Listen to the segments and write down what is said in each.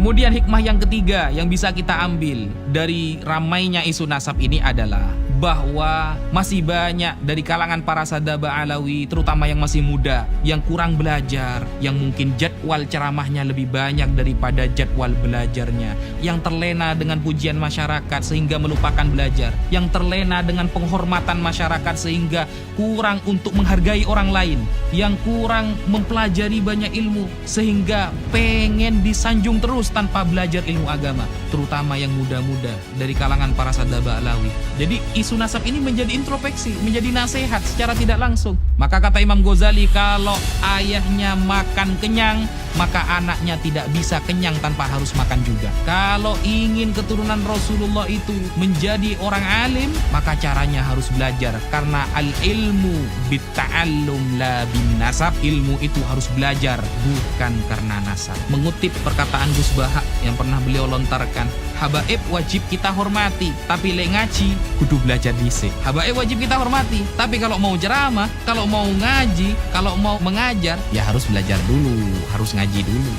Kemudian hikmah yang ketiga yang bisa kita ambil dari ramainya isu nasab ini adalah bahwa masih banyak dari kalangan para sadaba alawi, terutama yang masih muda, yang kurang belajar, yang mungkin jadwal ceramahnya lebih banyak daripada jadwal belajarnya, yang terlena dengan pujian masyarakat sehingga melupakan belajar, yang terlena dengan penghormatan masyarakat sehingga kurang untuk menghargai orang lain, yang kurang mempelajari banyak ilmu sehingga pengen disanjung terus tanpa belajar ilmu agama, terutama yang muda-muda dari kalangan para sadaba alawi. Jadi isu nasab ini menjadi introspeksi, menjadi nasihat secara tidak langsung. Maka kata Imam Ghazali, kalau ayahnya makan kenyang, maka anaknya tidak bisa kenyang tanpa harus makan juga. Kalau ingin keturunan Rasulullah itu menjadi orang alim, maka caranya harus belajar. Karena al-ilmu bitta'allum la bin nasab. Ilmu itu harus belajar, bukan karena nasab. Mengutip perkataan Gus Baha yang pernah beliau lontarkan, habaib wajib kita hormati, tapi lek ngaji kudu belajar dhisik. Habaib wajib kita hormati, tapi kalau mau ceramah, kalau mau ngaji, kalau mau mengajar, ya harus belajar dulu, harus ngaji dulu.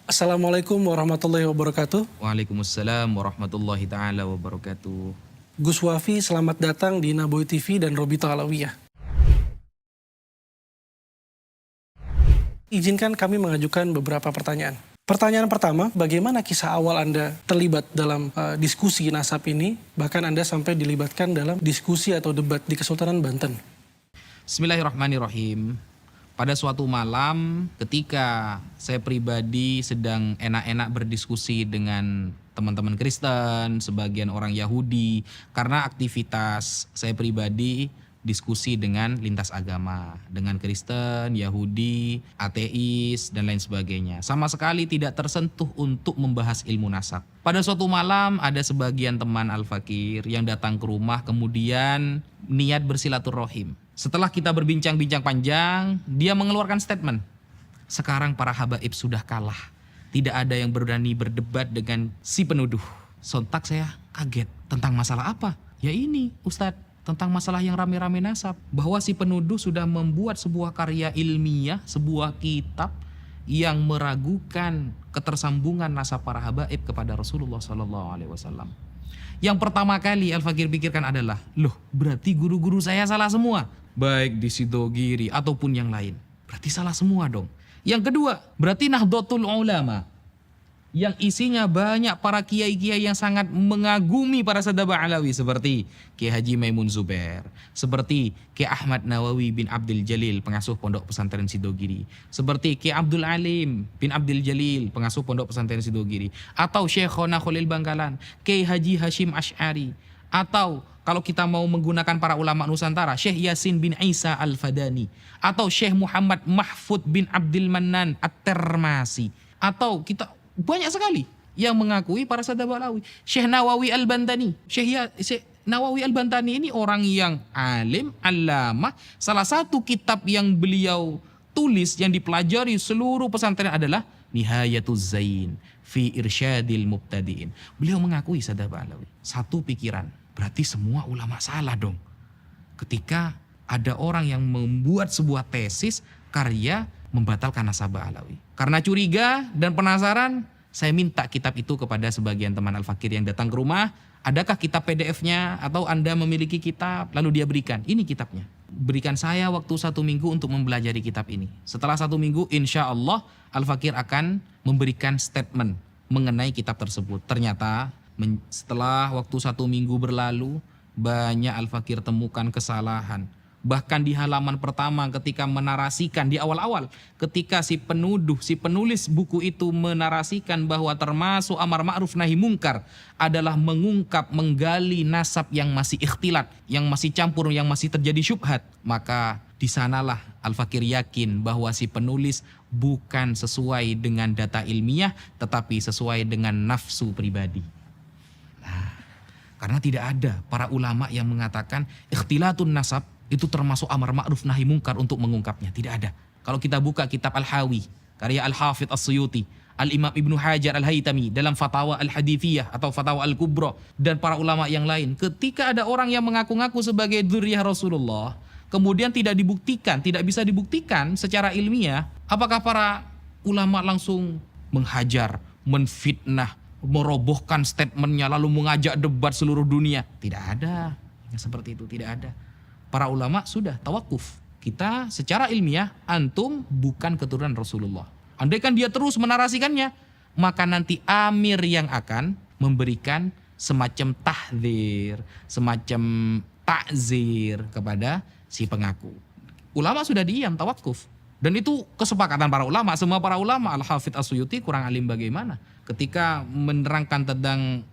Assalamualaikum warahmatullahi wabarakatuh. Waalaikumsalam warahmatullahi taala wabarakatuh. Gus Wafi, selamat datang di Naboy TV dan Robito Alawiyah. Izinkan kami mengajukan beberapa pertanyaan. Pertanyaan pertama, bagaimana kisah awal Anda terlibat dalam diskusi nasab ini, bahkan Anda sampai dilibatkan dalam diskusi atau debat di Kesultanan Banten? Bismillahirrahmanirrahim. Pada suatu malam ketika saya pribadi sedang enak-enak berdiskusi dengan teman-teman Kristen, sebagian orang Yahudi, karena aktivitas saya pribadi diskusi dengan lintas agama, dengan Kristen, Yahudi, ateis, dan lain sebagainya. Sama sekali tidak tersentuh untuk membahas ilmu nasab. Pada suatu malam ada sebagian teman Al-Fakir yang datang ke rumah kemudian niat bersilaturahim. Setelah kita berbincang-bincang panjang, dia mengeluarkan statement. Sekarang para habaib sudah kalah. Tidak ada yang berani berdebat dengan si penuduh. Sontak saya kaget. Tentang masalah apa? Ya ini Ustadz. Tentang masalah yang rame-rame nasab. Bahwa si penuduh sudah membuat sebuah karya ilmiah, sebuah kitab yang meragukan ketersambungan nasab para habaib kepada Rasulullah SAW. Yang pertama kali Al-Fakir pikirkan adalah, loh berarti guru-guru saya salah semua. Baik di Sidogiri ataupun yang lain. Berarti salah semua dong. Yang kedua, berarti Nahdlatul Ulama. Yang isinya banyak para kiai-kiai yang sangat mengagumi para sadaba alawi seperti Kiai Haji Maimun Zubair, seperti Kiai Ahmad Nawawi bin Abdul Jalil, pengasuh Pondok Pesantren Sidogiri, seperti Kiai Abdul Alim bin Abdul Jalil, pengasuh Pondok Pesantren Sidogiri, atau Syekhona Khalil Bangkalan, Kiai Haji Hashim Asy'ari, atau kalau kita mau menggunakan para ulama Nusantara, Syekh Yasin bin Isa Al-Fadani, atau Syekh Muhammad Mahfud bin Abdul Mannan At-Termasi, atau kita banyak sekali yang mengakui para sadaba alawi. Syekh Nawawi Al-Bantani. Syekh Nawawi Al-Bantani ini orang yang alim, allamah. Salah satu kitab yang beliau tulis yang dipelajari seluruh pesantren adalah Nihayatuz Zain fi Irsyadil Mubtadi'in. Beliau mengakui sadaba alawi. Satu pikiran, berarti semua ulama salah dong. Ketika ada orang yang membuat sebuah tesis karya membatalkan nasabah alawi. Karena curiga dan penasaran, saya minta kitab itu kepada sebagian teman Al-Fakir yang datang ke rumah. Adakah kitab PDF-nya atau Anda memiliki kitab? Lalu dia berikan, ini kitabnya. Berikan saya waktu 1 minggu untuk mempelajari kitab ini. Setelah 1 minggu, insya Allah Al-Fakir akan memberikan statement mengenai kitab tersebut. Ternyata setelah waktu 1 minggu berlalu, banyak Al-Fakir temukan kesalahan. Bahkan di halaman pertama ketika menarasikan di awal-awal, ketika si penuduh, si penulis buku itu menarasikan bahwa termasuk amar ma'ruf nahi mungkar adalah mengungkap, menggali nasab yang masih ikhtilat, yang masih campur, yang masih terjadi syubhat. Maka di sanalah Al-Fakir yakin bahwa si penulis bukan sesuai dengan data ilmiah, tetapi sesuai dengan nafsu pribadi. Nah, karena tidak ada para ulama yang mengatakan ikhtilatun nasab itu termasuk amar ma'ruf nahi mungkar untuk mengungkapnya. Tidak ada. Kalau kita buka kitab Al-Hawi, karya Al-Hafidh As-Suyuti, Al-Imam Ibnu Hajar Al-Haytami dalam Fatawa Al-Hadithiyah atau Fatawa Al-Kubra, dan para ulama yang lain, ketika ada orang yang mengaku-ngaku sebagai dzurriyyah Rasulullah, kemudian tidak dibuktikan, tidak bisa dibuktikan secara ilmiah, apakah para ulama langsung menghajar, menfitnah, merobohkan statementnya, lalu mengajak debat seluruh dunia. Tidak ada yang seperti itu, tidak ada. Para ulama sudah tawakuf. Kita secara ilmiah, antum bukan keturunan Rasulullah. Andaikan dia terus menarasikannya, maka nanti amir yang akan memberikan semacam tahdzir, semacam takzir kepada si pengaku. Ulama sudah diam, tawakuf. Dan itu kesepakatan para ulama, semua para ulama. Al-Hafidz As-Suyuti kurang alim bagaimana ketika menerangkan tentang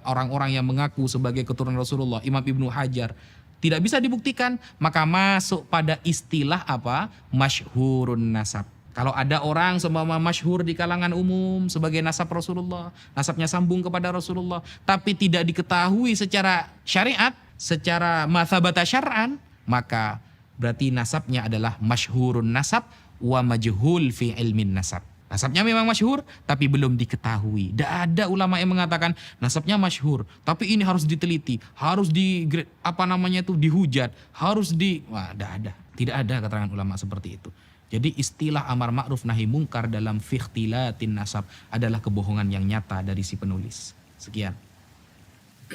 orang-orang yang mengaku sebagai keturunan Rasulullah. Imam Ibnu Hajar, tidak bisa dibuktikan, maka masuk pada istilah apa? Masyhurun nasab. Kalau ada orang seumpama masyhur di kalangan umum sebagai nasab Rasulullah, nasabnya sambung kepada Rasulullah, tapi tidak diketahui secara syariat, secara mathabata syar'an, maka berarti nasabnya adalah masyhurun nasab wa majhul fi ilmin nasab. Nasabnya memang masyhur tapi belum diketahui. Tidak ada ulama yang mengatakan nasabnya masyhur tapi ini harus diteliti, harus dihujat, tidak ada. Tidak ada keterangan ulama seperti itu. Jadi istilah amar ma'ruf nahi mungkar dalam fikhtilatin nasab adalah kebohongan yang nyata dari si penulis. Sekian.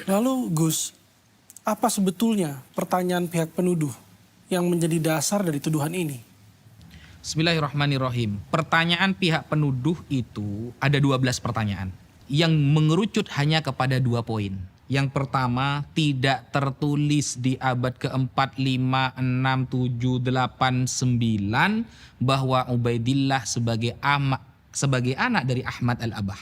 Lalu Gus, apa sebetulnya pertanyaan pihak penuduh yang menjadi dasar dari tuduhan ini? Bismillahirrahmanirrahim. Pertanyaan pihak penuduh itu ada 12 pertanyaan yang mengerucut hanya kepada 2 poin. Yang pertama, tidak tertulis di abad ke-4, 5, 6, 7, 8, 9 bahwa Ubaidillah sebagai anak dari Ahmad al-Abah.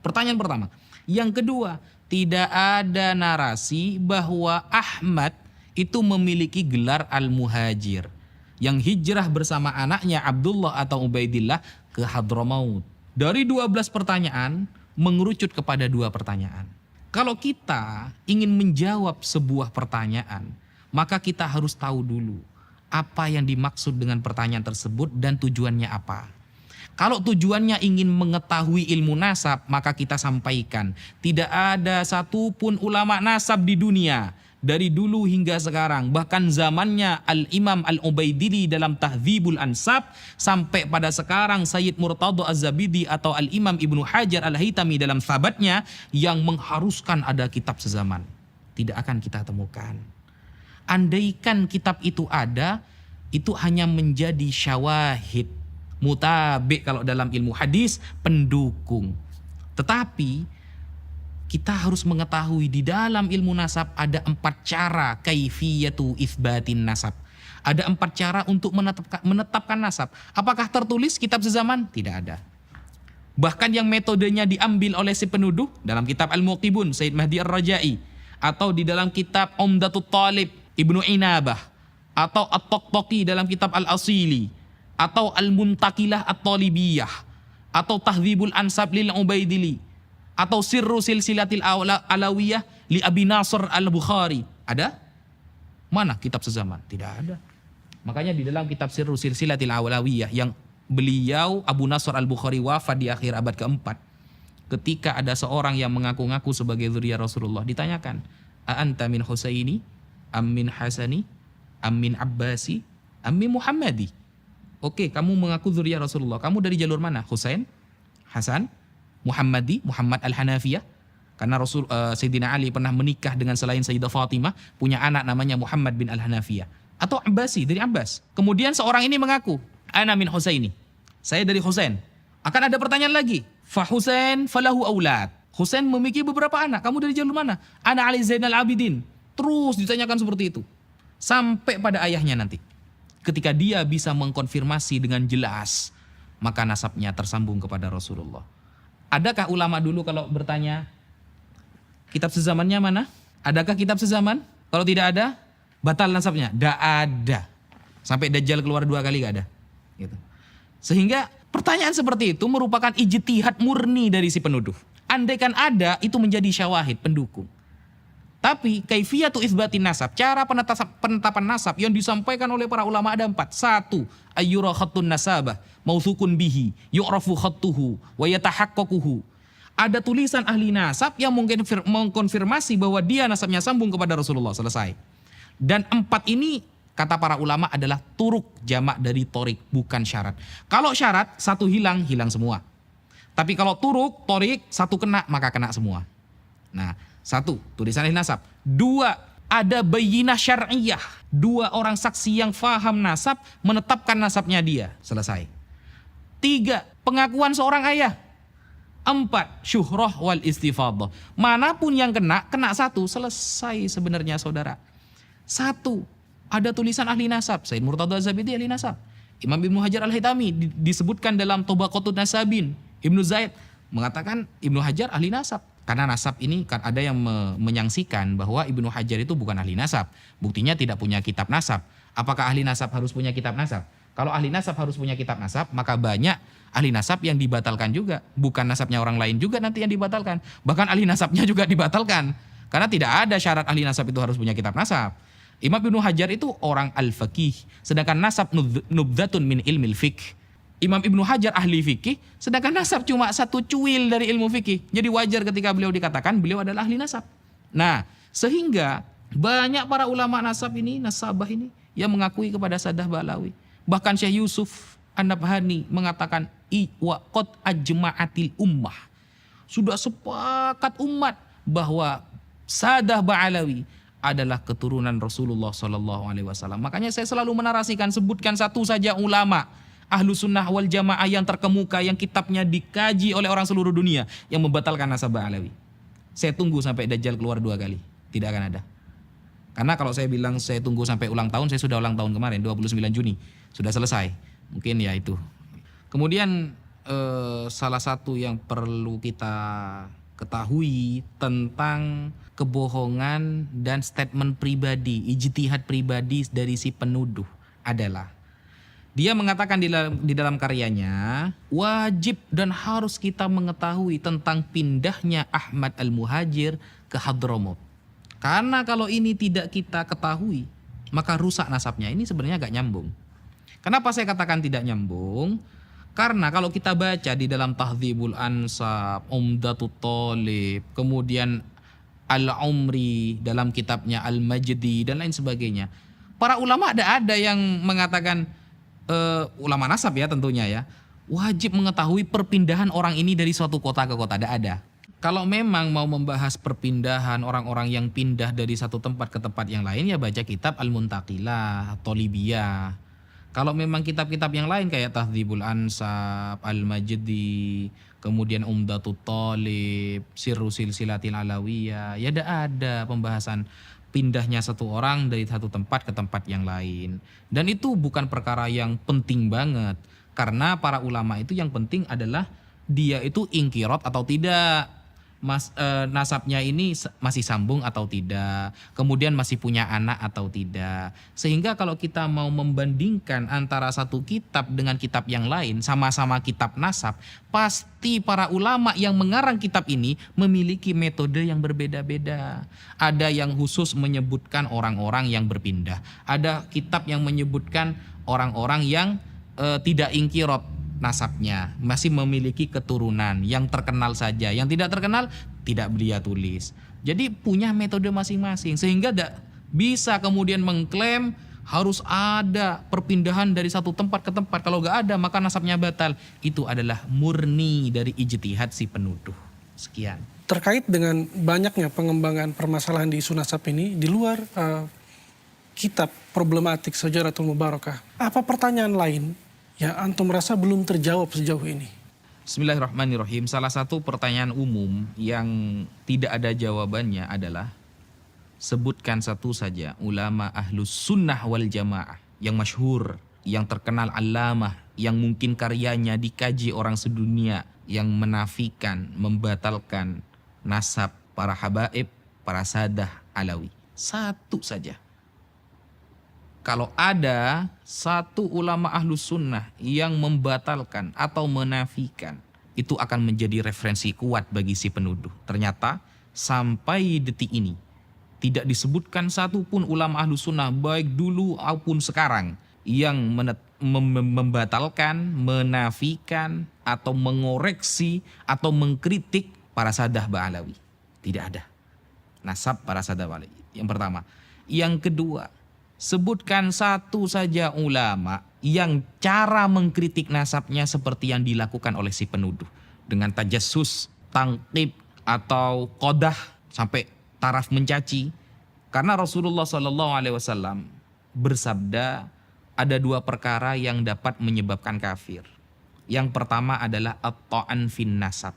Pertanyaan pertama. Yang kedua, tidak ada narasi bahwa Ahmad itu memiliki gelar al-muhajir yang hijrah bersama anaknya Abdullah atau Ubaidillah ke Hadramaut. Dari 12 pertanyaan mengerucut kepada 2 pertanyaan. Kalau kita ingin menjawab sebuah pertanyaan, maka kita harus tahu dulu apa yang dimaksud dengan pertanyaan tersebut dan tujuannya apa. Kalau tujuannya ingin mengetahui ilmu nasab, maka kita sampaikan tidak ada satupun ulama nasab di dunia dari dulu hingga sekarang, bahkan zamannya Al-Imam Al-Ubaidili dalam Tahdzibul Ansab, sampai pada sekarang Sayyid Murtadha Az-Zabidi atau Al-Imam Ibnu Hajar Al-Haytami dalam Thabatnya yang mengharuskan ada kitab sezaman. Tidak akan kita temukan. Andaikan kitab itu ada, itu hanya menjadi syawahid, mutabi kalau dalam ilmu hadis, pendukung. Tetapi kita harus mengetahui di dalam ilmu nasab ada 4 cara kaifiyatu itsbatin nasab. Ada 4 cara untuk menetapkan nasab. Apakah tertulis kitab sezaman? Tidak ada. Bahkan yang metodenya diambil oleh si penuduh dalam kitab Al-Muqibun Sayyid Mahdi Ar-Rajai, atau di dalam kitab Umdatut Talib Ibnu Inabah, atau At-Taqtaqi dalam kitab Al-Asili, atau Al-Muntakilah At-Talibiyah, atau Tahdzibul Ansab lil Ubaidili, atau Sirru Silsilatil Alawiyah li Abi Nasr Al-Bukhari. Ada? Mana kitab sezaman? Tidak ada. Makanya di dalam kitab Sirru Silsilatil Alawiyah yang beliau Abu Nasr Al-Bukhari wafat di akhir abad ke-4, ketika ada seorang yang mengaku-ngaku sebagai zuriyah Rasulullah, ditanyakan, "A anta min Husaini am min Hasani am min Abbasi am min Muhammadi?" Oke, kamu mengaku zuriyah Rasulullah. Kamu dari jalur mana? Husain, Hasan, Muhammadi, Muhammad Al-Hanafiyah. Karena Sayyidina Ali pernah menikah dengan selain Sayyidah Fatimah, punya anak namanya Muhammad bin Al-Hanafiyah. Atau Abbasi, dari Abbas. Kemudian seorang ini mengaku, "Ana min Husaini." Saya dari Husain. Akan ada pertanyaan lagi. Fa Husain falahu aulad. Husain memiliki beberapa anak. Kamu dari jalur mana? Ana Ali Zainal Abidin. Terus ditanyakan seperti itu. Sampai pada ayahnya nanti. Ketika dia bisa mengkonfirmasi dengan jelas, maka nasabnya tersambung kepada Rasulullah. Adakah ulama dulu kalau bertanya, kitab sezamannya mana? Adakah kitab sezaman? Kalau tidak ada, batal nasabnya? Tidak ada. Sampai Dajjal keluar 2 kali gak ada. Gitu. Sehingga pertanyaan seperti itu merupakan ijtihad murni dari si penuduh. Andaikan ada, itu menjadi syawahid, pendukung. Tapi kaifiyatu itsbatin nasab, cara penetapan nasab yang disampaikan oleh para ulama ada 4. 1. Ayyura khattun nasabah mauthukun bihi yu'rafu khattuhu wa yatahaqqaquhu. Ada tulisan ahli nasab yang mungkin mengkonfirmasi bahwa dia nasabnya sambung kepada Rasulullah. Selesai. Dan 4 ini kata para ulama adalah turuk, jamak dari torik, bukan syarat. Kalau syarat, satu hilang, hilang semua. Tapi kalau turuk, torik, satu kena, maka kena semua. Nah, satu, tulisan ahli nasab. Dua, ada bayinah syar'iyah. Dua orang saksi yang faham nasab, menetapkan nasabnya dia. Selesai. Tiga, pengakuan seorang ayah. Empat, syuhrah wal istifadah. Manapun yang kena, kena satu. Selesai sebenarnya saudara. Satu, ada tulisan ahli nasab. Sayyid Murtada Az-Zabidi ahli nasab. Imam Ibnu Hajar Al-Haytami disebutkan dalam Tabaqatun Nasabin. Ibnu Zaid mengatakan Ibnu Hajar ahli nasab. Karena nasab ini kan ada yang menyangsikan bahwa Ibnu Hajar itu bukan ahli nasab. Buktinya tidak punya kitab nasab. Apakah ahli nasab harus punya kitab nasab? Kalau ahli nasab harus punya kitab nasab, maka banyak ahli nasab yang dibatalkan juga. Bukan nasabnya orang lain juga nanti yang dibatalkan. Bahkan ahli nasabnya juga dibatalkan. Karena tidak ada syarat ahli nasab itu harus punya kitab nasab. Imam Ibnu Hajar itu orang al-faqih. Sedangkan nasab nubdatun min ilmil fiqh. Imam Ibnu Hajar ahli fikih, sedangkan nasab cuma satu cuil dari ilmu fikih. Jadi wajar ketika beliau dikatakan beliau adalah ahli nasab. Nah, sehingga banyak para ulama nasab ini, nasabah ini yang mengakui kepada Sadah Ba'alawi. Bahkan Syekh Yusuf An-Nabhani mengatakan wa qad ajma'atil ummah. Sudah sepakat umat bahwa Sadah Ba'alawi adalah keturunan Rasulullah SAW. Makanya saya selalu menarasikan, sebutkan satu saja ulama Ahlus Sunnah wal Jamaah yang terkemuka, yang kitabnya dikaji oleh orang seluruh dunia, yang membatalkan nasab Ba'alawi. Saya tunggu sampai Dajjal keluar 2 kali. Tidak akan ada. Karena kalau saya bilang saya tunggu sampai ulang tahun, saya sudah ulang tahun kemarin, 29 Juni. Sudah selesai. Mungkin ya itu. Kemudian salah satu yang perlu kita ketahui tentang kebohongan dan statement pribadi, ijtihad pribadi dari si penuduh adalah dia mengatakan di dalam karyanya, wajib dan harus kita mengetahui tentang pindahnya Ahmad Al-Muhajir ke Hadramut. Karena kalau ini tidak kita ketahui, maka rusak nasabnya. Ini sebenarnya agak nyambung. Kenapa saya katakan tidak nyambung? Karena kalau kita baca di dalam Tahdzibul Ansab, Umdatut Thalib, kemudian Al-Umri dalam kitabnya Al-Majdi dan lain sebagainya, para ulama ada yang mengatakan, ulama nasab ya tentunya ya, wajib mengetahui perpindahan orang ini dari suatu kota ke kota. Ada. Kalau memang mau membahas perpindahan orang-orang yang pindah dari satu tempat ke tempat yang lain, ya baca kitab Al-Muntaqilah, Tolibiyah. Kalau memang kitab-kitab yang lain kayak Tahdzibul Ansab, Al-Majdi, kemudian Umdatut Thalib, Sirru Silsilatil Alawiyah, ya ada pembahasan pindahnya satu orang dari satu tempat ke tempat yang lain. Dan itu bukan perkara yang penting banget. Karena para ulama itu yang penting adalah dia itu ingkirot atau tidak. Nasabnya ini masih sambung atau tidak. Kemudian masih punya anak atau tidak. Sehingga kalau kita mau membandingkan antara satu kitab dengan kitab yang lain, sama-sama kitab nasab, pasti para ulama yang mengarang kitab ini memiliki metode yang berbeda-beda. Ada yang khusus menyebutkan orang-orang yang berpindah. Ada kitab yang menyebutkan orang-orang yang tidak ingkirot nasabnya, masih memiliki keturunan yang terkenal saja, yang tidak terkenal tidak dia tulis. Jadi punya metode masing-masing, sehingga tidak bisa kemudian mengklaim harus ada perpindahan dari satu tempat ke tempat. Kalau nggak ada maka nasabnya batal. Itu adalah murni dari ijtihad si penuduh. Sekian. Terkait dengan banyaknya pengembangan permasalahan di isu nasab ini di luar kitab problematik Syajaratul Mubarakah, apa pertanyaan lain yang antum merasa belum terjawab sejauh ini? Bismillahirrahmanirrahim. Salah satu pertanyaan umum yang tidak ada jawabannya adalah, sebutkan satu saja ulama Ahlus Sunnah wal Jamaah yang masyhur, yang terkenal alamah, yang mungkin karyanya dikaji orang sedunia, yang menafikan, membatalkan nasab para habaib, para Sadah Alawi. Satu saja. Kalau ada satu ulama Ahlus Sunnah yang membatalkan atau menafikan, itu akan menjadi referensi kuat bagi si penuduh. Ternyata sampai detik ini tidak disebutkan satupun ulama Ahlus Sunnah baik dulu maupun sekarang yang membatalkan, menafikan atau mengoreksi atau mengkritik para Sadah Ba'alawi. Tidak ada. Nasab para Sadah Ba'alawi. Yang pertama. Yang kedua, Sebutkan satu saja ulama yang cara mengkritik nasabnya seperti yang dilakukan oleh si penuduh. Dengan tajassus, tangkib, atau qadah sampai taraf mencaci. Karena Rasulullah SAW bersabda ada dua perkara yang dapat menyebabkan kafir. Yang pertama adalah at-ta'an fin nasab.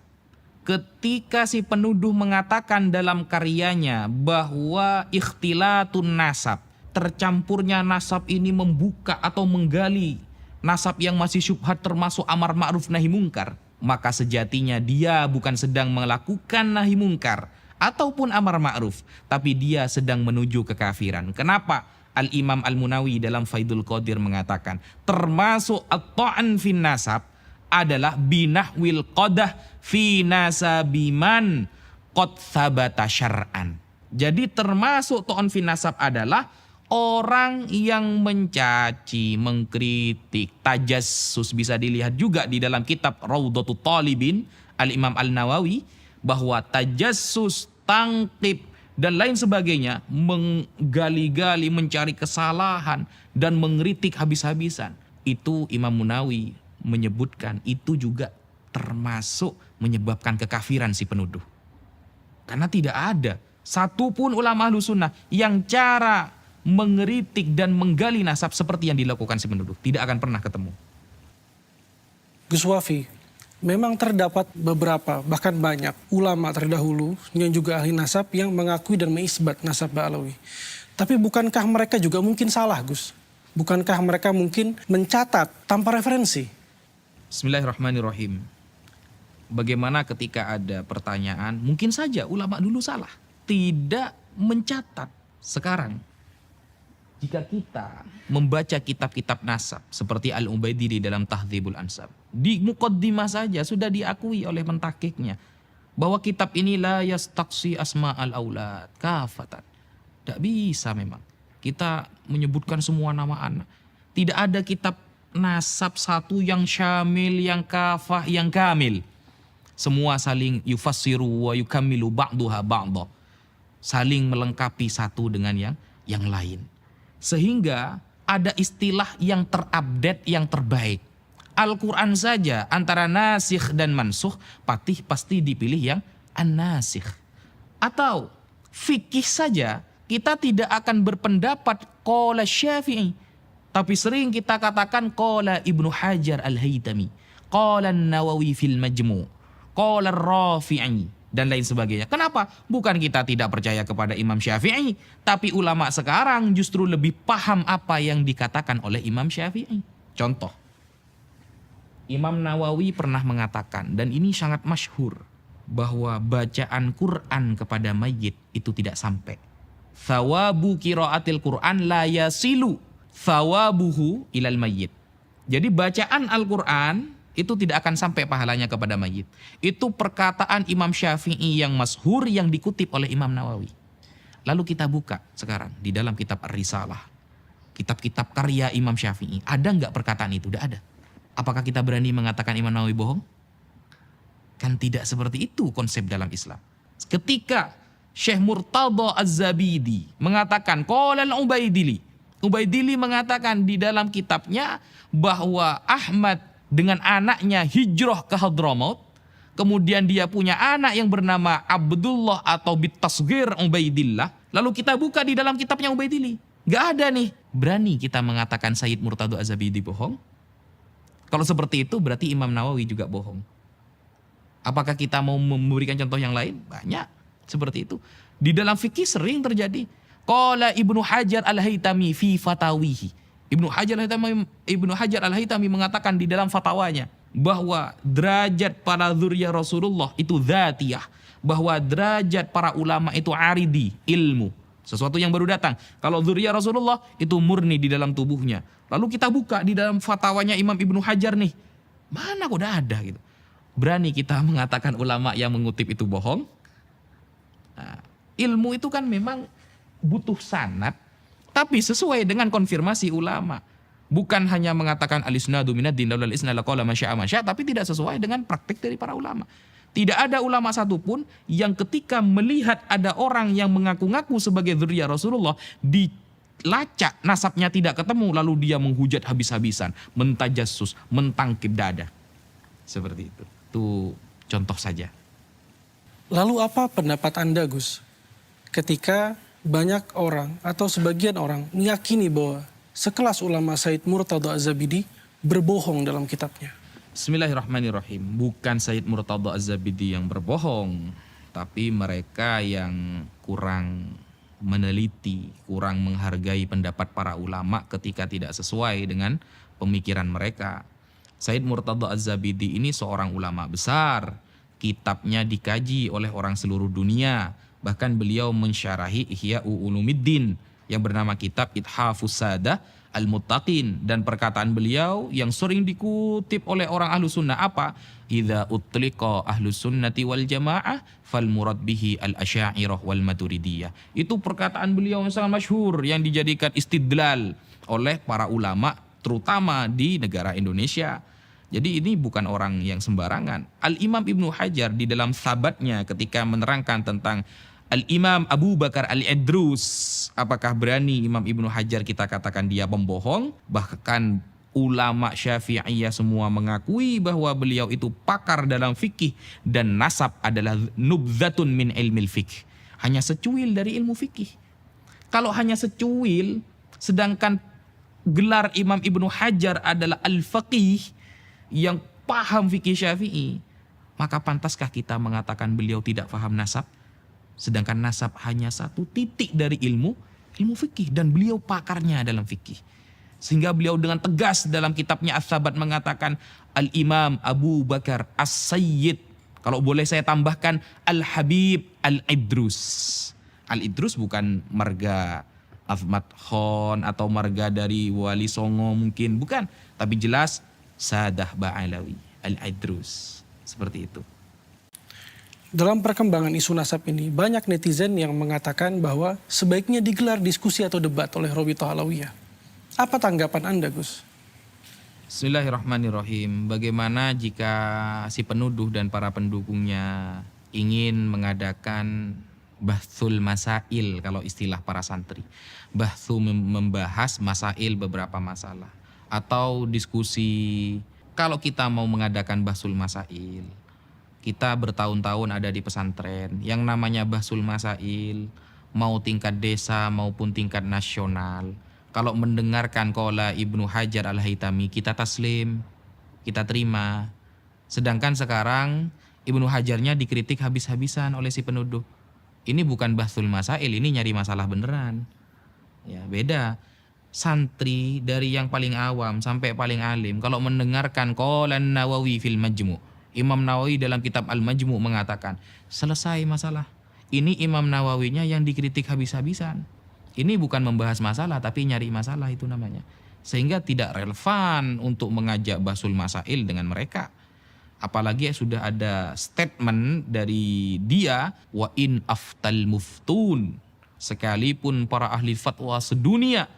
Ketika si penuduh mengatakan dalam karyanya bahwa ikhtilatun nasab, tercampurnya nasab ini membuka atau menggali nasab yang masih syubhat termasuk amar ma'ruf nahi mungkar, maka sejatinya dia bukan sedang melakukan nahi mungkar ataupun amar ma'ruf, tapi dia sedang menuju kekafiran. Kenapa? Al-Imam Al-Munawi dalam Faidul Qadir mengatakan termasuk at-ta'an fin nasab adalah binahwil qadah fi nasabiman qad thabata syar'an. Jadi termasuk ta'an fin nasab adalah orang yang mencaci, mengkritik, tajassus. Bisa dilihat juga di dalam kitab Raudhatul Talibin Al-Imam Al-Nawawi bahwa tajassus, tangkib dan lain sebagainya, menggali-gali, mencari kesalahan dan mengkritik habis-habisan, itu Imam Munawi menyebutkan itu juga termasuk menyebabkan kekafiran si penuduh. Karena tidak ada satupun ulama ahlu sunnah yang cara mengeritik dan menggali nasab seperti yang dilakukan si penuduh. Tidak akan pernah ketemu. Gus Wafi, memang terdapat beberapa, bahkan banyak ulama terdahulu yang juga ahli nasab yang mengakui dan mengisbat nasab Ba'alawi. Tapi bukankah mereka juga mungkin salah, Gus? Bukankah mereka mungkin mencatat tanpa referensi? Bismillahirrahmanirrahim. Bagaimana ketika ada pertanyaan, mungkin saja ulama dulu salah, tidak mencatat. Sekarang jika kita membaca kitab-kitab nasab seperti Al-Ubaidi di dalam Tahdzibul Ansab, di muqaddimah saja sudah diakui oleh mentakiknya bahwa kitab ini la yastaqsi asma'al aulad kafatan. Tidak bisa memang kita menyebutkan semua nama anak. Tidak ada kitab nasab satu yang syamil, yang kafah, yang kamil. Semua saling yufassiru wa yukammilu ba'duha ba'da. Saling melengkapi satu dengan yang lain. Sehingga ada istilah yang terupdate, yang terbaik. Al-Quran saja antara nasikh dan mansukh pasti dipilih yang an-nasikh. Atau fikih saja kita tidak akan berpendapat qala Syafi'i, tapi sering kita katakan qala Ibnu Hajar Al-Haytami, qala An-Nawawi fil Majmu', qala Ar-Rafi'i dan lain sebagainya. Kenapa? Bukan kita tidak percaya kepada Imam Syafi'i, tapi ulama sekarang justru lebih paham apa yang dikatakan oleh Imam Syafi'i. Contoh, Imam Nawawi pernah mengatakan, dan ini sangat masyhur, bahwa bacaan Quran kepada mayit itu tidak sampai. Thawabu qiraatil Quran la yasilu thawabuhu ilal mayyit. Jadi bacaan Al-Quran itu tidak akan sampai pahalanya kepada mayit. Itu perkataan Imam Syafi'i yang masyhur yang dikutip oleh Imam Nawawi. Lalu kita buka sekarang di dalam kitab Ar-Risalah, kitab-kitab karya Imam Syafi'i. Ada nggak perkataan itu? Tidak ada. Apakah kita berani mengatakan Imam Nawawi bohong? Kan tidak seperti itu konsep dalam Islam. Ketika Syekh Murtadha Az-Zabidi mengatakan qala al-Ubaidili, Ubaidili mengatakan di dalam kitabnya bahwa Ahmad dengan anaknya hijrah ke Hadramaut, kemudian dia punya anak yang bernama Abdullah atau bitasghir Ubaidillah. Lalu kita buka di dalam kitabnya Ubaidili, gak ada nih. Berani kita mengatakan Sayyid Murtadha Az-Zabidi bohong? Kalau seperti itu berarti Imam Nawawi juga bohong. Apakah kita mau memberikan contoh yang lain? Banyak seperti itu. Di dalam fikih sering terjadi. Qala Ibnu Hajar Al-Haytami fi fatawihi. Ibnu Hajar Al-Haytami mengatakan di dalam fatwanya bahwa derajat para dzurriyyah Rasulullah itu dzatiyah, bahwa derajat para ulama itu aridi, ilmu, sesuatu yang baru datang. Kalau dzurriyyah Rasulullah itu murni di dalam tubuhnya. Lalu kita buka di dalam fatwanya Imam Ibnu Hajar nih, mana kok ada gitu. Berani kita mengatakan ulama yang mengutip itu bohong? Nah, ilmu itu kan memang butuh sanad, tapi sesuai dengan konfirmasi ulama. Bukan hanya mengatakan al-isnadu minad din laulal isnad laqala masya, tapi tidak sesuai dengan praktik dari para ulama. Tidak ada ulama satupun yang ketika melihat ada orang yang mengaku-ngaku sebagai dzurriyyah Rasulullah lacak, nasabnya tidak ketemu, lalu dia menghujat habis-habisan, mentajassus, mentangkip dada. Seperti itu. Itu contoh saja. Lalu apa pendapat Anda, Gus, ketika banyak orang atau sebagian orang meyakini bahwa sekelas ulama Said Murtada Az-Zabidi berbohong dalam kitabnya? Bismillahirrahmanirrahim. Bukan Said Murtada Az-Zabidi yang berbohong, tapi mereka yang kurang meneliti, kurang menghargai pendapat para ulama ketika tidak sesuai dengan pemikiran mereka. Said Murtada Az-Zabidi ini seorang ulama besar, kitabnya dikaji oleh orang seluruh dunia. Bahkan beliau mensyarahi Ihya Ulumuddin yang bernama kitab Ithafus Sadah Al-Muttaqin, dan perkataan beliau yang sering dikutip oleh orang ahlu sunnah apa? Idza utliqa ahlu sunnati wal jamaah fal murad bihi al-asy'ariyah wal maturidiyah. Itu perkataan beliau yang sangat masyhur yang dijadikan istidlal oleh para ulama terutama di negara Indonesia. Jadi ini bukan orang yang sembarangan. Al-Imam Ibnu Hajar di dalam Sabatnya ketika menerangkan tentang Al-Imam Abu Bakar Al-Idrus, apakah berani Imam Ibnu Hajar kita katakan dia pembohong? Bahkan ulama Syafi'iyah semua mengakui bahwa beliau itu pakar dalam fikih dan nasab adalah nubzatun min ilmil fikih. Hanya secuil dari ilmu fikih. Kalau hanya secuil, sedangkan gelar Imam Ibnu Hajar adalah al-faqih yang paham fikih Syafi'i, maka pantaskah kita mengatakan beliau tidak paham nasab? Sedangkan nasab hanya satu titik dari ilmu fikih dan beliau pakarnya dalam fikih. Sehingga beliau dengan tegas dalam kitabnya As-Sabat mengatakan Al-Imam Abu Bakar As-Sayyid, kalau boleh saya tambahkan Al-Habib Al-Idrus. Al-Idrus bukan marga Ahmad Khan atau marga dari Wali Songo mungkin, bukan, tapi jelas Sadah Ba'alawi Al-Idrus. Seperti itu. Dalam perkembangan isu nasab ini, banyak netizen yang mengatakan bahwa sebaiknya digelar diskusi atau debat oleh Robitoh Alawiyah. Apa tanggapan Anda, Gus? Bismillahirrahmanirrahim. Bagaimana jika si penuduh dan para pendukungnya ingin mengadakan bahthul masail, kalau istilah para santri. Bahthu membahas masail, beberapa masalah. Atau diskusi, kalau kita mau mengadakan bahthul masail, kita bertahun-tahun ada di pesantren, yang namanya bahthul masail, mau tingkat desa maupun tingkat nasional, kalau mendengarkan qala Ibnu Hajar Al-Haytami, kita taslim, kita terima. Sedangkan sekarang Ibnu Hajarnya dikritik habis-habisan oleh si penuduh. Ini bukan bahthul masail, ini nyari masalah beneran. Ya, beda. Santri dari yang paling awam sampai paling alim, kalau mendengarkan qala Nawawi fil Majmu', Imam Nawawi dalam kitab Al-Majmu' mengatakan, selesai masalah. Ini Imam Nawawinya yang dikritik habis-habisan. Ini bukan membahas masalah, tapi nyari masalah itu namanya. Sehingga tidak relevan untuk mengajak bahsul masail dengan mereka. Apalagi sudah ada statement dari dia, wa in aftal muftun. Sekalipun para ahli fatwa sedunia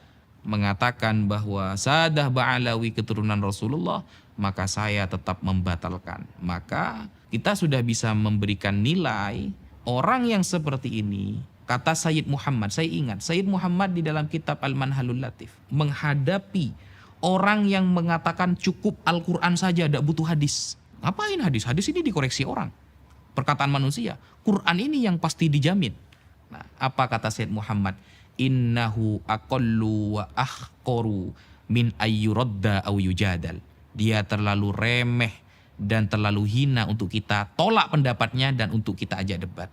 mengatakan bahwa Sadah Ba'alawi keturunan Rasulullah, maka saya tetap membatalkan. Maka kita sudah bisa memberikan nilai orang yang seperti ini. Kata Sayyid Muhammad, saya ingat Sayyid Muhammad di dalam kitab Al-Manhalul Latif menghadapi orang yang mengatakan cukup Al-Quran saja, tidak butuh hadis. Ngapain hadis? Hadis ini dikoreksi orang, perkataan manusia. Quran ini yang pasti dijamin. Nah, apa kata Sayyid Muhammad? Innahu aqallu wa ahqaru min ayyuradda aw yujadal. Dia terlalu remeh dan terlalu hina untuk kita tolak pendapatnya dan untuk kita ajak debat.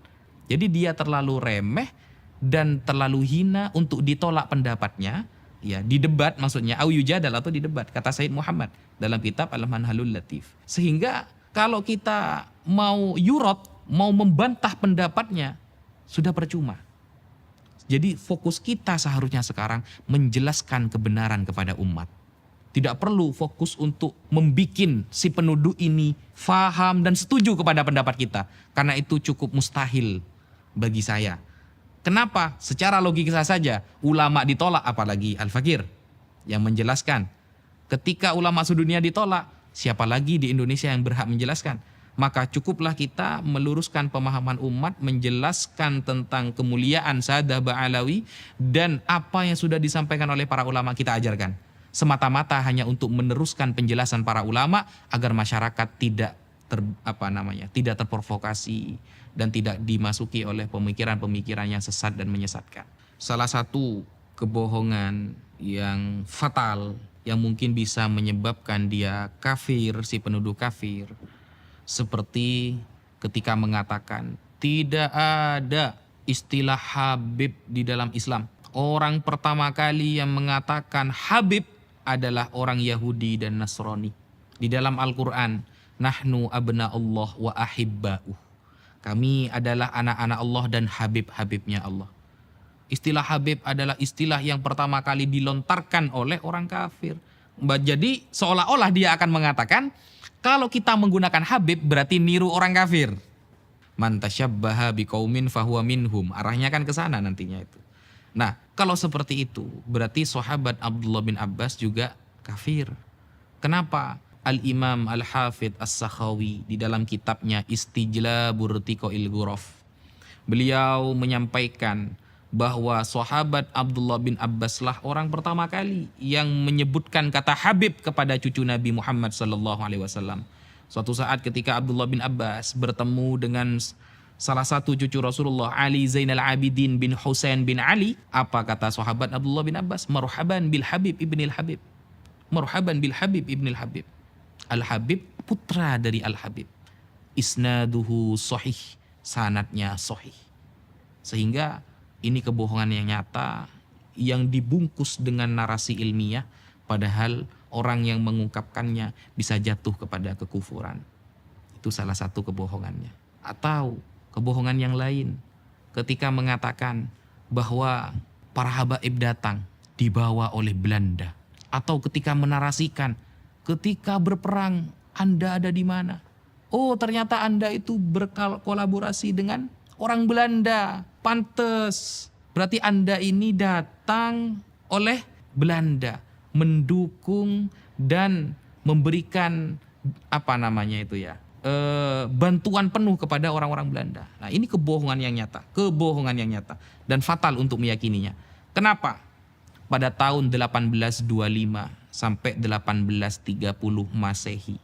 Jadi dia terlalu remeh dan terlalu hina untuk ditolak pendapatnya, ya, di debat maksudnya, au yujadal atau di debat, kata Sayyid Muhammad dalam kitab Al-Manhalul Latif. Sehingga kalau kita mau yurad, mau membantah pendapatnya, sudah percuma. Jadi fokus kita seharusnya sekarang menjelaskan kebenaran kepada umat. Tidak perlu fokus untuk membikin si penuduh ini faham dan setuju kepada pendapat kita. Karena itu cukup mustahil bagi saya. Kenapa? Secara logika saja, ulama ditolak, apalagi Al-Fakir yang menjelaskan. Ketika ulama sedunia ditolak, siapa lagi di Indonesia yang berhak menjelaskan? maka cukuplah kita meluruskan pemahaman umat, menjelaskan tentang kemuliaan Sadah Ba'alawi dan apa yang sudah disampaikan oleh para ulama kita ajarkan. Semata-mata hanya untuk meneruskan penjelasan para ulama agar masyarakat tidak tidak terprovokasi dan tidak dimasuki oleh pemikiran-pemikiran yang sesat dan menyesatkan. Salah satu kebohongan yang fatal yang mungkin bisa menyebabkan dia kafir, si penuduh kafir, seperti ketika mengatakan tidak ada istilah Habib di dalam Islam. Orang pertama kali yang mengatakan Habib adalah orang Yahudi dan Nasrani. Di dalam Al-Quran, nahnu abna Allah wa ahibba'uh. Kami adalah anak-anak Allah dan Habib-Habibnya Allah. Istilah Habib adalah istilah yang pertama kali dilontarkan oleh orang kafir. Jadi seolah-olah dia akan mengatakan, kalau kita menggunakan Habib berarti niru orang kafir. Man tasyabbaha biqaumin fahuwa minhum. Arahnya kan ke sana nantinya itu. Nah, kalau seperti itu berarti sahabat Abdullah bin Abbas juga kafir. Kenapa? Al-Imam Al-Hafidh As-Sakhawi di dalam kitabnya Istijlabur Tiqail Ghuraf, beliau menyampaikan bahwa sahabat Abdullah bin Abbas lah orang pertama kali yang menyebutkan kata Habib kepada cucu Nabi Muhammad SAW. Suatu saat ketika Abdullah bin Abbas bertemu dengan salah satu cucu Rasulullah, Ali Zainal Abidin bin Husain bin Ali, apa kata sahabat Abdullah bin Abbas? Marhaban bil Habib ibnil Habib. Marhaban bil Habib ibnil Habib. Al-Habib putra dari Al-Habib. Isnaduhu sahih, sanadnya sahih. Sehingga ini kebohongan yang nyata yang dibungkus dengan narasi ilmiah, padahal orang yang mengungkapkannya bisa jatuh kepada kekufuran. Itu salah satu kebohongannya. Atau kebohongan yang lain ketika mengatakan bahwa para habaib datang dibawa oleh Belanda, atau ketika menarasikan ketika berperang Anda ada di mana? Oh, ternyata Anda itu berkolaborasi dengan orang Belanda. Pantes. Berarti Anda ini datang oleh Belanda, mendukung dan memberikan bantuan penuh kepada orang-orang Belanda. Nah, ini kebohongan yang nyata dan fatal untuk meyakininya. Kenapa? Pada tahun 1825 sampai 1830 Masehi,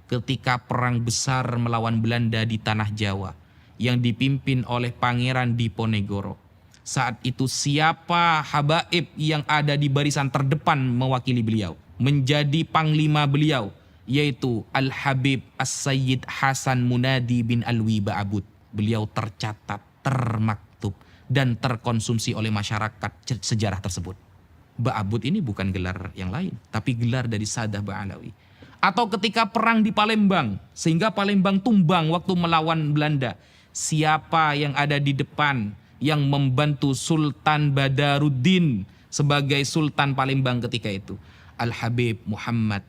ketika perang besar melawan Belanda di tanah Jawa yang dipimpin oleh Pangeran Diponegoro. Saat itu siapa habaib yang ada di barisan terdepan mewakili beliau, menjadi panglima beliau, yaitu Al-Habib As-Sayyid Hasan Munadi bin Alwi Ba'abud. Beliau tercatat, termaktub, dan terkonsumsi oleh masyarakat sejarah tersebut. Ba'abud ini bukan gelar yang lain, tapi gelar dari Sadah Ba'alawi. Atau ketika perang di Palembang, sehingga Palembang tumbang waktu melawan Belanda, siapa yang ada di depan yang membantu Sultan Badaruddin sebagai Sultan Palembang ketika itu? Al-Habib Muhammad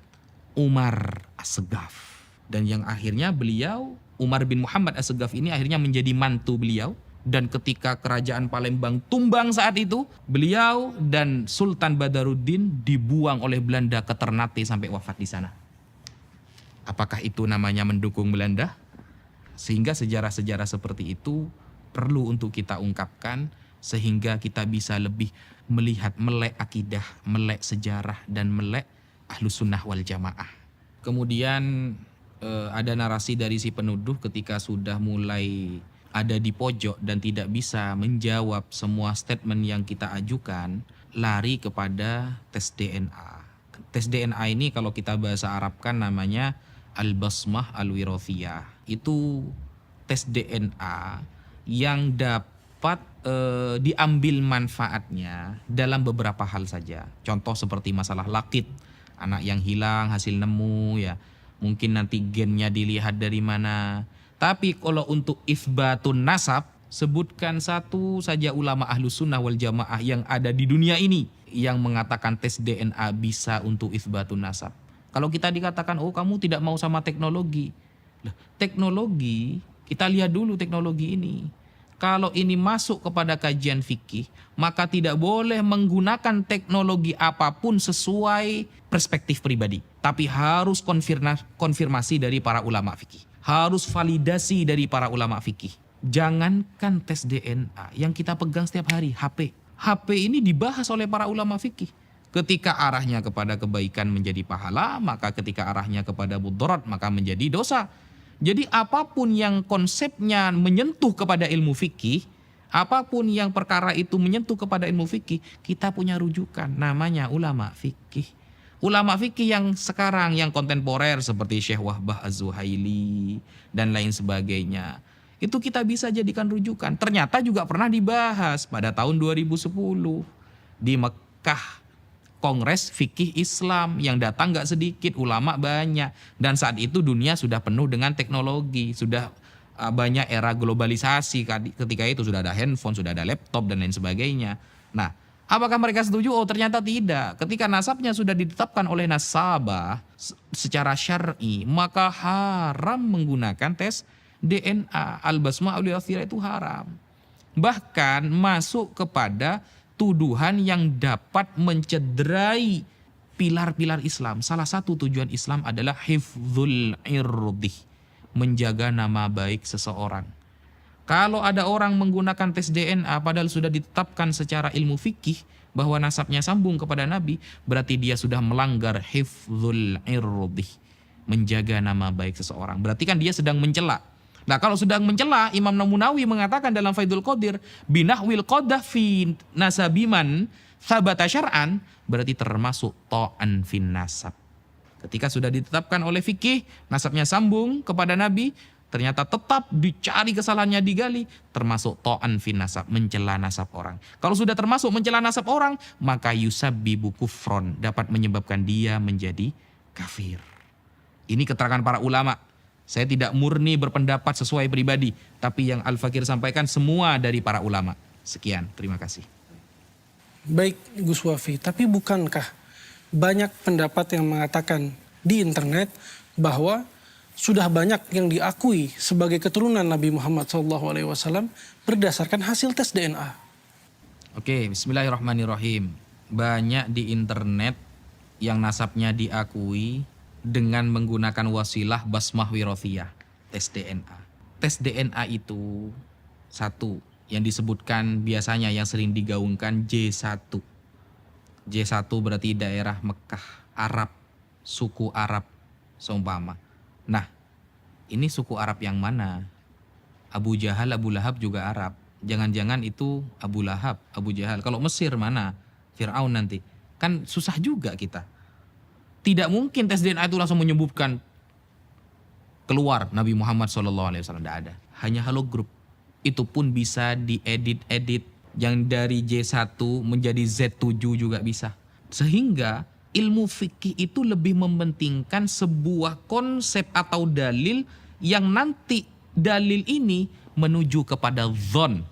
Umar As-Segaf. Dan yang akhirnya beliau, Umar bin Muhammad As-Segaf ini akhirnya menjadi mantu beliau. Dan ketika kerajaan Palembang tumbang saat itu, beliau dan Sultan Badaruddin dibuang oleh Belanda ke Ternate sampai wafat di sana. Apakah itu namanya mendukung Belanda? Sehingga sejarah-sejarah seperti itu perlu untuk kita ungkapkan, sehingga kita bisa lebih melihat, melek akidah, melek sejarah, dan melek Ahlus Sunnah wal Jamaah. Kemudian ada narasi dari si penuduh ketika sudah mulai ada di pojok dan tidak bisa menjawab semua statement yang kita ajukan, lari kepada tes DNA. Tes DNA ini kalau kita bahasa Arabkan namanya Al-Basmah Al-Wirathiyah. Itu tes DNA yang dapat diambil manfaatnya dalam beberapa hal saja. Contoh seperti masalah lakit, anak yang hilang hasil nemu ya. Mungkin nanti gennya dilihat dari mana. Tapi kalau untuk itsbatun nasab, sebutkan satu saja ulama Ahlus Sunnah wal Jamaah yang ada di dunia ini yang mengatakan tes DNA bisa untuk itsbatun nasab. Kalau kita dikatakan, oh kamu tidak mau sama teknologi. Teknologi, kita lihat dulu teknologi ini. Kalau ini masuk kepada kajian fikih, maka tidak boleh menggunakan teknologi apapun sesuai perspektif pribadi. Tapi harus konfirmasi dari para ulama fikih. harus validasi dari para ulama fikih. Jangankan tes DNA, yang kita pegang setiap hari, HP. HP ini dibahas oleh para ulama fikih. Ketika arahnya kepada kebaikan menjadi pahala, maka ketika arahnya kepada mudarat maka menjadi dosa. Jadi apapun yang konsepnya menyentuh kepada ilmu fikih, apapun yang perkara itu menyentuh kepada ilmu fikih, kita punya rujukan, namanya ulama fikih. Ulama fikih yang sekarang, yang kontemporer seperti Syekh Wahbah Az-Zuhaili dan lain sebagainya, itu kita bisa jadikan rujukan. Ternyata juga pernah dibahas pada tahun 2010 di Mekah. Kongres Fikih Islam yang datang gak sedikit, ulama banyak. Dan saat itu dunia sudah penuh dengan teknologi, sudah banyak era globalisasi. Ketika itu sudah ada handphone, sudah ada laptop dan lain sebagainya. Nah, apakah mereka setuju? Oh, ternyata tidak. Ketika nasabnya sudah ditetapkan oleh nasabah secara syar'i, maka haram menggunakan tes DNA. Al-basmah ul-athira itu haram. Bahkan masuk kepada tuduhan yang dapat mencederai pilar-pilar Islam. Salah satu tujuan Islam adalah hifdzul irdi, menjaga nama baik seseorang. Kalau ada orang menggunakan tes DNA padahal sudah ditetapkan secara ilmu fikih bahwa nasabnya sambung kepada Nabi, berarti dia sudah melanggar hifdzul irdi, menjaga nama baik seseorang. Berarti kan dia sedang mencela. Nah, kalau sedang mencela, Imam Nawawi mengatakan dalam Faidul Qadir, binahwil qadah fi nasabiman thabata syar'an, berarti termasuk ta'an fin nasab. Ketika sudah ditetapkan oleh fikih, nasabnya sambung kepada Nabi, ternyata tetap dicari kesalahannya digali, termasuk ta'an fin nasab, mencela nasab orang. Kalau sudah termasuk mencela nasab orang, maka yusabbibu kufron, dapat menyebabkan dia menjadi kafir. Ini keterangan para ulama. Saya tidak murni berpendapat sesuai pribadi, tapi yang Al-Fakir sampaikan semua dari para ulama. Sekian, terima kasih. Baik Gus Wafi, tapi bukankah banyak pendapat yang mengatakan di internet bahwa sudah banyak yang diakui sebagai keturunan Nabi Muhammad SAW berdasarkan hasil tes DNA? Oke, bismillahirrahmanirrahim. Banyak di internet yang nasabnya diakui dengan menggunakan wasilah basmah wirofiyah, tes DNA. Tes DNA itu satu yang disebutkan biasanya yang sering digaungkan J1. J1 berarti daerah Mekah, Arab, suku Arab seumpama. Nah, ini suku Arab yang mana? Abu Jahal, Abu Lahab juga Arab. Jangan-jangan itu Abu Lahab, Abu Jahal. Kalau Mesir mana? Fir'aun nanti. Kan susah juga kita. Tidak mungkin tes DNA itu langsung menyebutkan keluar Nabi Muhammad SAW. Tidak ada. Hanya halogram. Itu pun bisa diedit-edit. Yang dari J1 menjadi Z7 juga bisa. Sehingga ilmu fikih itu lebih mementingkan sebuah konsep atau dalil yang nanti dalil ini menuju kepada dhon.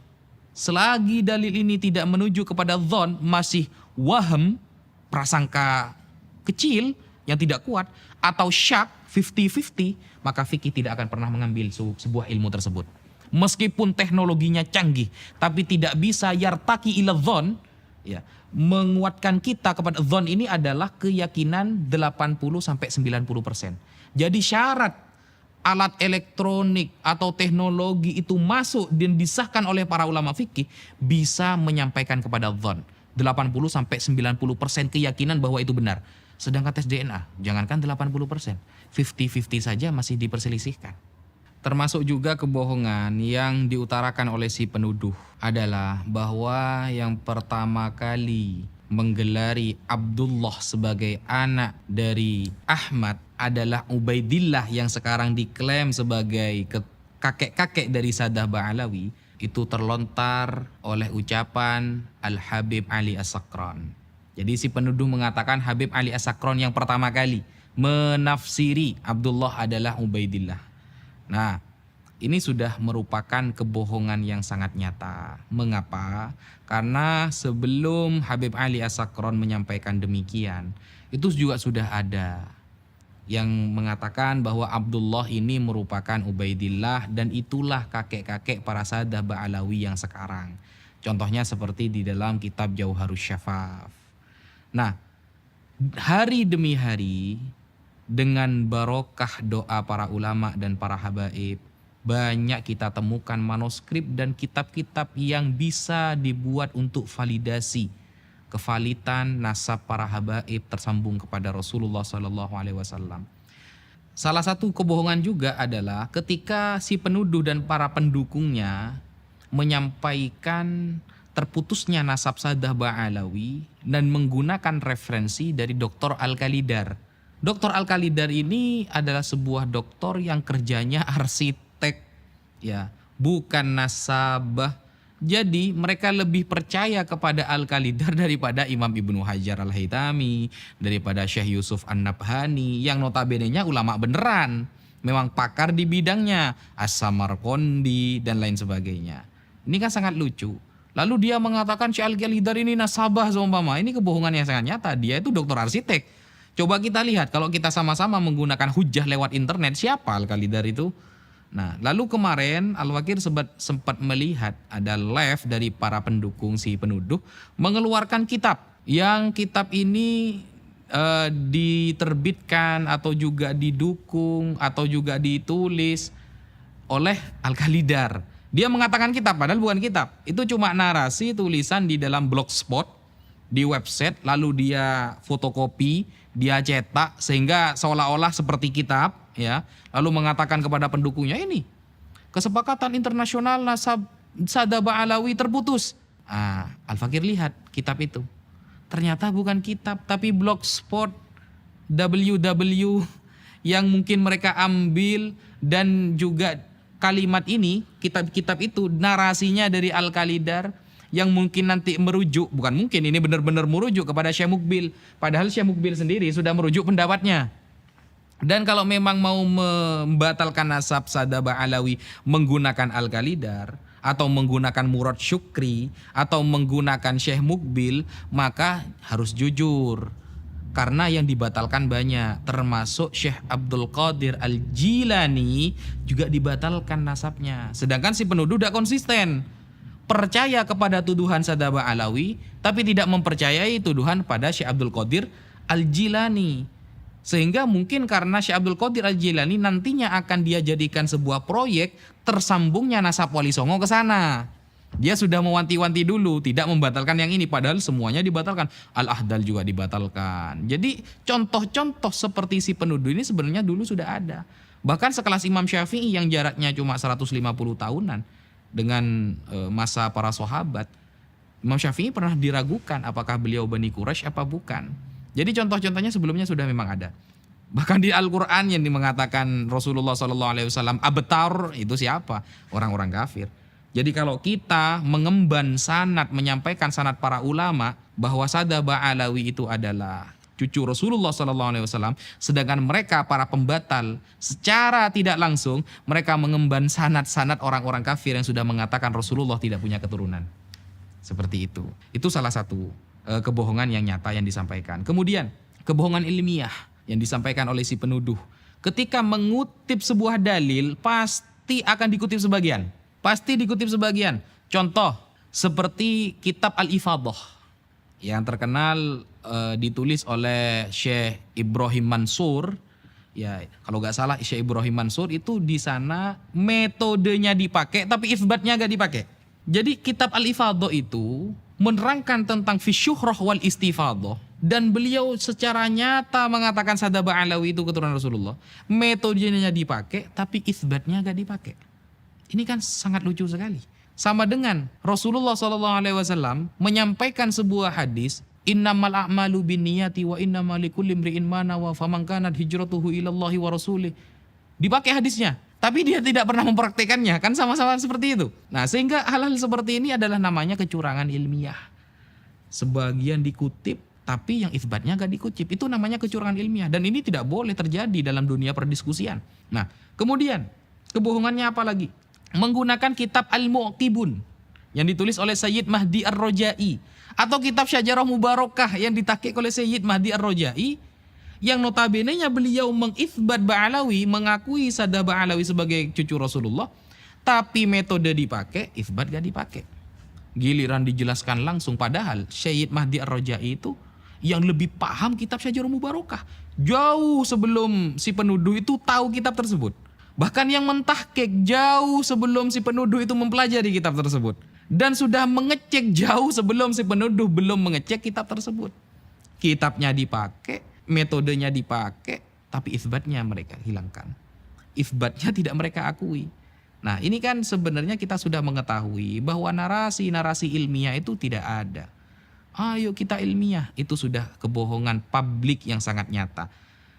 Selagi dalil ini tidak menuju kepada dhon, masih waham, prasangka kecil yang tidak kuat, atau syak 50-50, maka fikih tidak akan pernah mengambil sebuah ilmu tersebut. Meskipun teknologinya canggih, tapi tidak bisa yartaki ila dhon, ya, menguatkan kita kepada dhon ini adalah keyakinan 80-90%. Jadi syarat alat elektronik atau teknologi itu masuk dan disahkan oleh para ulama fikih bisa menyampaikan kepada dhon. 80-90% keyakinan bahwa itu benar. Sedangkan tes DNA, jangankan 80%, 50-50 saja masih diperselisihkan. Termasuk juga kebohongan yang diutarakan oleh si penuduh adalah bahwa yang pertama kali menggelari Abdullah sebagai anak dari Ahmad adalah Ubaidillah yang sekarang diklaim sebagai kakek-kakek dari Sadah Ba'alawi. Itu terlontar oleh ucapan Al-Habib Ali As-Sakran. Jadi si penuduh mengatakan Habib Ali As-Sakran yang pertama kali menafsiri Abdullah adalah Ubaidillah. Nah, ini sudah merupakan kebohongan yang sangat nyata. Mengapa? Karena sebelum Habib Ali As-Sakran menyampaikan demikian, itu juga sudah ada yang mengatakan bahwa Abdullah ini merupakan Ubaidillah dan itulah kakek-kakek para Sadah Ba'alawi yang sekarang. Contohnya seperti di dalam kitab Jauharus Syafaf. Nah, hari demi hari dengan barokah doa para ulama dan para habaib, banyak kita temukan manuskrip dan kitab-kitab yang bisa dibuat untuk validasi kevalitan nasab para habaib tersambung kepada Rasulullah SAW. Salah satu kebohongan juga adalah ketika si penuduh dan para pendukungnya menyampaikan terputusnya nasab Saddah Ba'alawi dan menggunakan referensi dari Dr. Al-Khalidar. Dr. Al-Khalidar ini adalah sebuah doktor yang kerjanya arsitek, ya, bukan nasabah. Jadi mereka lebih percaya kepada Al-Khalidar daripada Imam Ibnu Hajar Al-Haytami, daripada Syekh Yusuf An-Nabhani yang notabene-nya ulama beneran, memang pakar di bidangnya, As-Samarqandi dan lain sebagainya. Ini kan sangat lucu. Lalu dia mengatakan Syekh Al-Khalidar ini nasabah seumpama. Ini kebohongan yang sangat nyata. Dia itu dokter arsitek. Coba kita lihat kalau kita sama-sama menggunakan hujah lewat internet, siapa Al-Khalidar itu? Nah, lalu kemarin Al-Fakir sempat melihat ada live dari para pendukung si penuduh mengeluarkan kitab. Yang kitab ini diterbitkan atau juga didukung atau juga ditulis oleh Al-Khalidar. Dia mengatakan kitab padahal bukan kitab. Itu cuma narasi tulisan di dalam blogspot, di website, lalu dia fotokopi, dia cetak sehingga seolah-olah seperti kitab, ya. Lalu mengatakan kepada pendukungnya, ini kesepakatan internasional nasab Saddah Ba'alawi terputus. Al-Fakir lihat kitab itu. Ternyata bukan kitab tapi blogspot www yang mungkin mereka ambil, dan juga kalimat ini, kitab-kitab itu narasinya dari Al-Khalidar yang mungkin nanti merujuk, bukan mungkin, ini benar-benar merujuk kepada Syekh Mukbil. Padahal Syekh Mukbil sendiri sudah merujuk pendapatnya. Dan kalau memang mau membatalkan nasab Saddah Ba'alawi menggunakan Al-Khalidar atau menggunakan Murad Syukri atau menggunakan Syekh Mukbil, maka harus jujur. Karena yang dibatalkan banyak, termasuk Syekh Abdul Qadir Al-Jilani juga dibatalkan nasabnya. Sedangkan si penuduh tidak konsisten. Percaya kepada tuduhan Saddah Ba'alawi tapi tidak mempercayai tuduhan pada Syekh Abdul Qadir Al-Jilani. Sehingga mungkin karena Syekh Abdul Qadir Al-Jilani nantinya akan dia jadikan sebuah proyek tersambungnya nasab Wali Songo ke sana. Dia sudah mewanti-wanti dulu tidak membatalkan yang ini, padahal semuanya dibatalkan. Al-Ahdal juga dibatalkan. Jadi contoh-contoh seperti si penuduh ini sebenarnya dulu sudah ada. Bahkan sekelas Imam Syafi'i yang jaraknya cuma 150 tahunan dengan masa para sahabat. Imam Syafi'i pernah diragukan apakah beliau Bani Quraisy apa bukan. Jadi contoh-contohnya sebelumnya sudah memang ada. Bahkan di Al-Quran yang mengatakan Rasulullah SAW abtar, itu siapa? Orang-orang kafir. Jadi kalau kita mengemban sanad, menyampaikan sanad para ulama bahwa Saddah Ba'alawi itu adalah cucu Rasulullah SAW, sedangkan mereka para pembatal secara tidak langsung mereka mengemban sanad-sanad orang-orang kafir yang sudah mengatakan Rasulullah tidak punya keturunan. Seperti itu. Itu salah satu kebohongan yang nyata yang disampaikan. Kemudian kebohongan ilmiah yang disampaikan oleh si penuduh. Ketika mengutip sebuah dalil pasti akan dikutip sebagian. Pasti dikutip sebagian. Contoh seperti kitab Al-Ifadah yang terkenal ditulis oleh Syekh Ibrahim Mansur. Ya, kalau nggak salah Syekh Ibrahim Mansur itu di sana metodenya dipakai tapi isbatnya nggak dipakai. Jadi kitab Al-Ifadah itu menerangkan tentang fisyuhrah wal istifadah, dan beliau secara nyata mengatakan Saddah Ba'alawi itu keturunan Rasulullah. Metodenya dipakai tapi isbatnya gak dipakai. Ini kan sangat lucu sekali. Sama dengan Rasulullah SAW menyampaikan sebuah hadis, innamal a'malu binniyati wa innamal likulli imri'in ma nawa faman kanat hijratuhu ilallahi wa rasulih. Dipakai hadisnya, tapi dia tidak pernah mempraktekannya, kan sama-sama seperti itu. Nah, sehingga hal-hal seperti ini adalah namanya kecurangan ilmiah. Sebagian dikutip, tapi yang isbatnya gak dikutip. Itu namanya kecurangan ilmiah. Dan ini tidak boleh terjadi dalam dunia perdiskusian. Nah, kemudian kebohongannya apa lagi? Menggunakan kitab Al-Mu'qibun yang ditulis oleh Sayyid Mahdi Ar-Rojai, atau kitab Syajarah Mubarakah yang ditahqiq oleh Sayyid Mahdi Ar-Rojai, yang notabene-nya beliau mengisbat Ba'alawi, mengakui Saddah Ba'alawi sebagai cucu Rasulullah, tapi metode dipakai, isbat gak dipakai. Giliran dijelaskan langsung, padahal Syed Mahdi Ar-Rojai itu yang lebih paham kitab Syajarul Mubarakah. Jauh sebelum si penuduh itu tahu kitab tersebut. Bahkan yang mentahqiq jauh sebelum si penuduh itu mempelajari kitab tersebut. Dan sudah mengecek jauh sebelum si penuduh belum mengecek kitab tersebut. Kitabnya dipakai, metodenya dipakai, tapi isbatnya mereka hilangkan. Isbatnya tidak mereka akui. Nah, ini kan sebenarnya kita sudah mengetahui bahwa narasi-narasi ilmiah itu tidak ada. Ayo kita ilmiah, itu sudah kebohongan publik yang sangat nyata.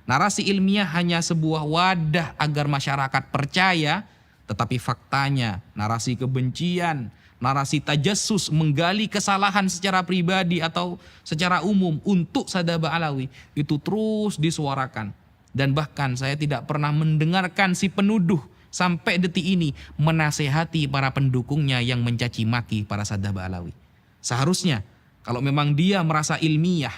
Narasi ilmiah hanya sebuah wadah agar masyarakat percaya, tetapi faktanya narasi kebencian, narasi tajassus, menggali kesalahan secara pribadi atau secara umum untuk Sadaba Alawi itu terus disuarakan. Dan bahkan saya tidak pernah mendengarkan si penuduh sampai detik ini menasehati para pendukungnya yang mencaci maki para Sadaba Alawi. Seharusnya kalau memang dia merasa ilmiah,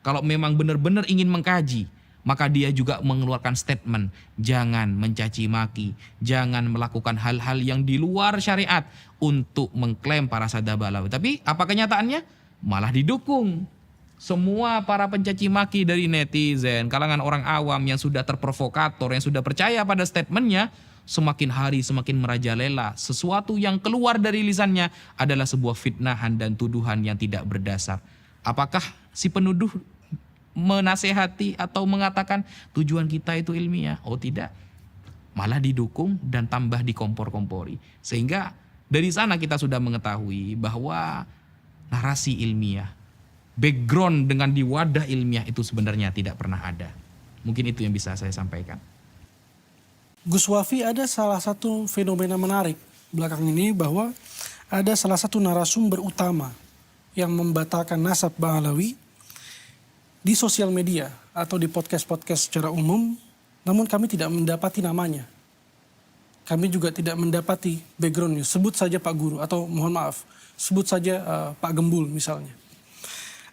kalau memang benar-benar ingin mengkaji, maka dia juga mengeluarkan statement, jangan mencaci maki, jangan melakukan hal-hal yang di luar syariat untuk mengklaim para Sadaba Alawi. Tapi apa kenyataannya? Malah didukung. Semua para pencaci maki dari netizen, kalangan orang awam yang sudah terprovokator, yang sudah percaya pada statementnya, semakin hari semakin merajalela. Sesuatu yang keluar dari lisannya adalah sebuah fitnahan dan tuduhan yang tidak berdasar. Apakah si penuduh menasehati atau mengatakan tujuan kita itu ilmiah? Oh tidak, malah didukung dan tambah dikompor-kompori. Sehingga dari sana kita sudah mengetahui bahwa narasi ilmiah, background dengan di wadah ilmiah itu sebenarnya tidak pernah ada. Mungkin itu yang bisa saya sampaikan. Gus Wafi, ada salah satu fenomena menarik belakang ini bahwa ada salah satu narasumber utama yang membatalkan nasab Bang Alawi di sosial media atau di podcast-podcast secara umum, namun kami tidak mendapati namanya. Kami juga tidak mendapati backgroundnya. Sebut saja Pak Guru atau mohon maaf, sebut saja Pak Gembul misalnya.